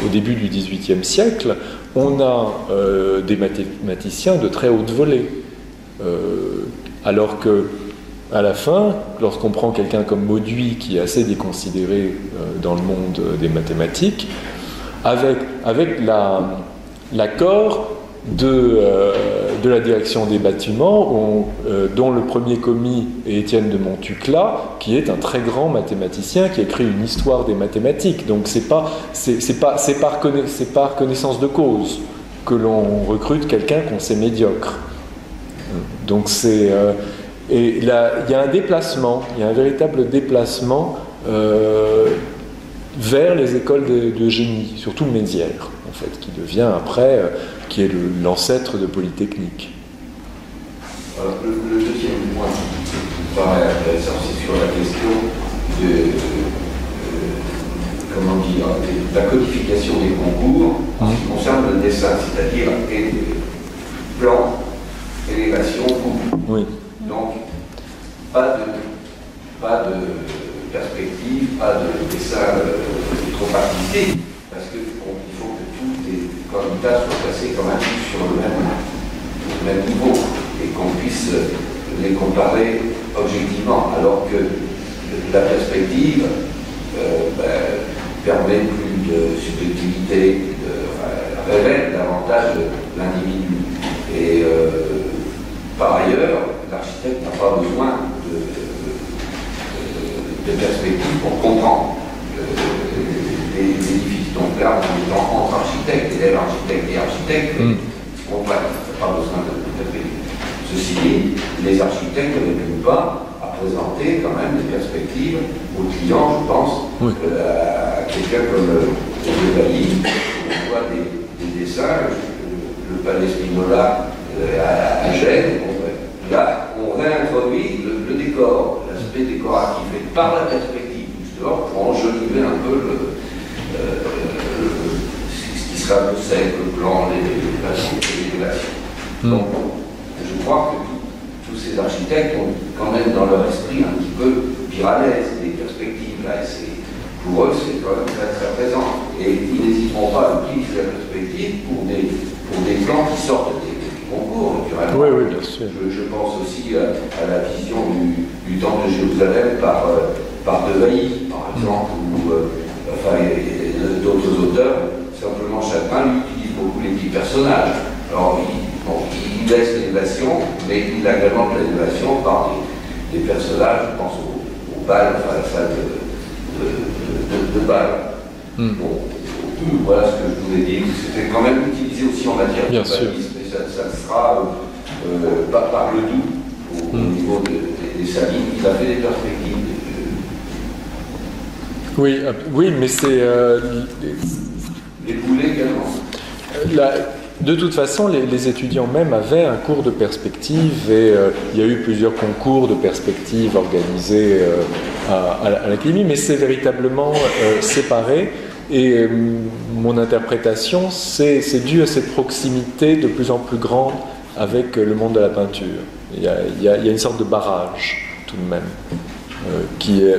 au début du XVIIIe siècle, on a des mathématiciens de très haute volée. Alors que, à la fin, lorsqu'on prend quelqu'un comme Mauduit, qui est assez déconsidéré dans le monde des mathématiques, avec l'accord de la direction des bâtiments, dont le premier commis est Étienne de Montucla, qui est un très grand mathématicien qui a écrit une histoire des mathématiques. Donc c'est par connaissance de cause que l'on recrute quelqu'un qu'on sait médiocre. Donc et là, il y a un déplacement, il y a un véritable déplacement vers les écoles de génie, surtout Mézières, en fait, qui devient après, qui est l'ancêtre de Polytechnique. Le deuxième point qui me paraît intéressant, c'est sur la question de la codification des concours en ce qui concerne le dessin, c'est-à-dire plan, élévation, coupe. Oui. Donc, pas de perspective, pas de dessin trop artistique, parce qu'il faut que tous les candidats soient placés quand même sur le même niveau et qu'on puisse les comparer objectivement, alors que la perspective permet plus de subjectivité, révèle davantage l'individu. Et par ailleurs, l'architecte n'a pas besoin de perspectives pour comprendre l'édifice. Donc là, on est entre architectes, élèves architectes et architectes, on n'a pas besoin de perspectives. Ceci dit, les architectes ne répugnent pas à présenter quand même des perspectives aux clients, je pense, à quelqu'un comme le Bailly, on voit des dessins, le palais Spinola à Gênes. Là, on réintroduit le décor, l'aspect décoratif, et par la perspective, justement, pour enjoliver un peu ce qui sera un peu sec, le plan, l'élévation. Donc, je crois que tous ces architectes ont quand même dans leur esprit un petit peu piranèse des perspectives. Là, pour eux, c'est quand même très très présent. Et ils n'hésiteront pas à utiliser la perspective pour des plans qui sortent des concours, naturellement. Oui, bien sûr. Je pense aussi à la vision du temple de Jérusalem par De Vailly, par exemple, ou d'autres auteurs. Simplement, chacun utilise beaucoup les petits personnages. Alors, il laisse l'élévation, mais il a également de l'élévation par des personnages, je pense au bal, enfin à la salle de bal. Bon, voilà ce que je voulais dire. C'était quand même utilisé aussi en matière de urbanisme, mais ça sera par le doux au niveau des salines. Il a fait des perspectives. Oui, mais c'est... les boulets également. De toute façon, les étudiants même avaient un cours de perspective et il y a eu plusieurs concours de perspective organisés à l'Académie, mais c'est véritablement séparé. Et mon interprétation, c'est dû à cette proximité de plus en plus grande avec le monde de la peinture. Il y a une sorte de barrage, tout de même,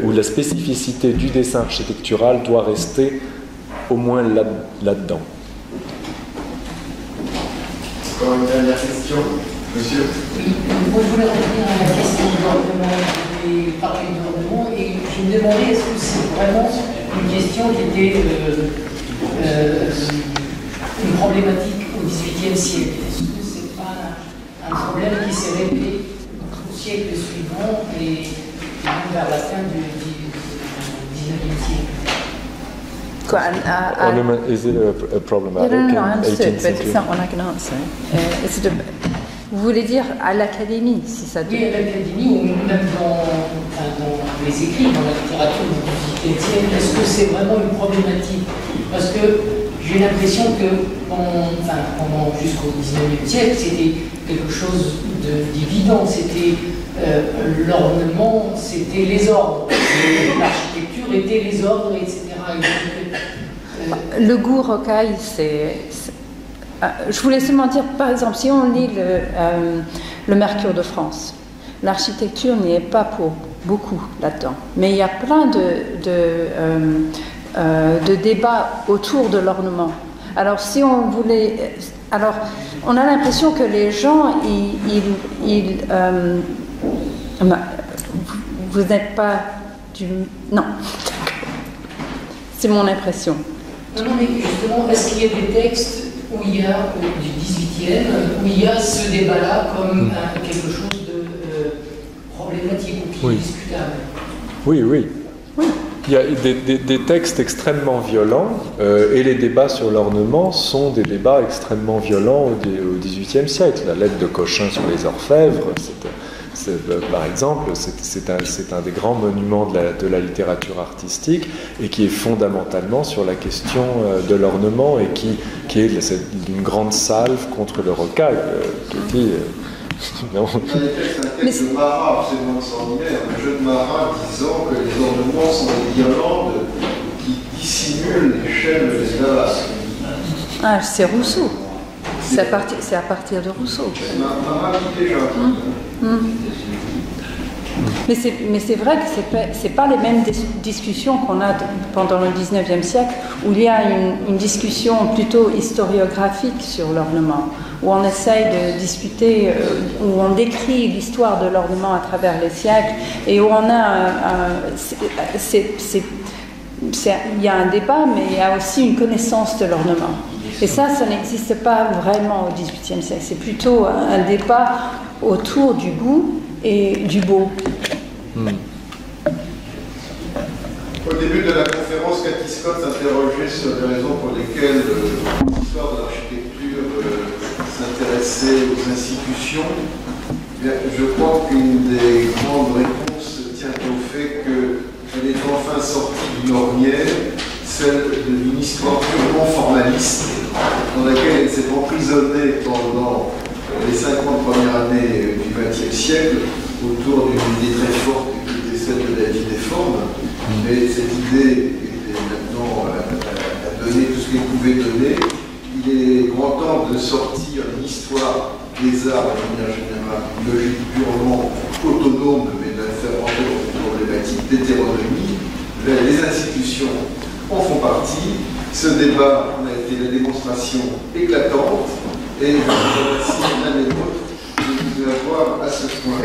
où la spécificité du dessin architectural doit rester au moins là-dedans. Encore une dernière question, monsieur. Oui, moi je voulais revenir à la question d'ornement. Vous avez parlé d'ornement et je me demandais est-ce que c'est vraiment une question qui était une problématique au XVIIIe siècle. Est-ce que ce n'est pas un problème qui s'est révélé au siècle suivant et même vers la fin du XIXe siècle? Is it a problematic No, I understood, but century? it's not one I can answer. Vous voulez dire à l'académie, si ça te... Oui, à l'académie, ou même dans les écrits, dans la littérature du XVIIIe siècle, est-ce que c'est vraiment une problématique? Parce que j'ai l'impression que pendant jusqu'au XIXe siècle, c'était quelque chose d'évident. C'était l'ornement, c'était les ordres. L'architecture était les ordres, etc. Le goût rocaille, je voulais seulement dire, par exemple, si on lit le Mercure de France, l'architecture n'y est pas pour beaucoup là-dedans. Mais il y a plein de débat autour de l'ornement. Alors si on voulait... Alors on a l'impression que les gens, vous n'êtes pas du... Non, c'est mon impression. Non, mais justement, est-ce qu'il y a des textes où il y a, du 18e, où il y a ce débat-là comme quelque chose de problématique ou qui est discutable? Oui. Il y a des textes extrêmement violents, et les débats sur l'ornement sont des débats extrêmement violents au XVIIIe siècle. La lettre de Cochin sur les orfèvres, par exemple, c'est un des grands monuments de la littérature artistique, et qui est fondamentalement sur la question de l'ornement, et qui est d'une grande salve contre le rocaille, qui dit... Non. Un texte de Marat absolument extraordinaire, un jeu de Marat disant que les ornements sont des guirlandes qui dissimulent les chaînes de l'esclavage. Ah, c'est Rousseau. C'est à partir de Rousseau. Marat dit déjà. Mais c'est vrai que c'est pas les mêmes discussions qu'on a pendant le 19e siècle, où il y a une discussion plutôt historiographique sur l'ornement, où on essaye de discuter, où on décrit l'histoire de l'ornement à travers les siècles, et où on a il y a un débat, mais il y a aussi une connaissance de l'ornement. Et ça n'existe pas vraiment au XVIIIe siècle. C'est plutôt un débat autour du goût et du beau. Au début de la conférence, Cathy Scott s'interrogeait sur les raisons pour lesquelles l'histoire de l'architecture s'intéressait aux institutions. Bien, je crois qu'une des grandes réponses tient au fait qu'elle est enfin sortie d'une ornière, celle d'une histoire purement formaliste, dans laquelle elle s'est emprisonnée pendant les 50 premières années du XXe siècle autour d'une idée très forte qui était celle de la vie des formes. Mais cette idée était maintenant à donner tout ce qu'elle pouvait donner. Il est grand temps de sortir une histoire des arts de manière générale, une logique purement autonome, mais de la faire rentrer dans une problématique d'hétéronomie. Les institutions en font partie. Ce débat en a été la démonstration éclatante, et je vous remercie l'un et l'autre de nous avoir à ce point.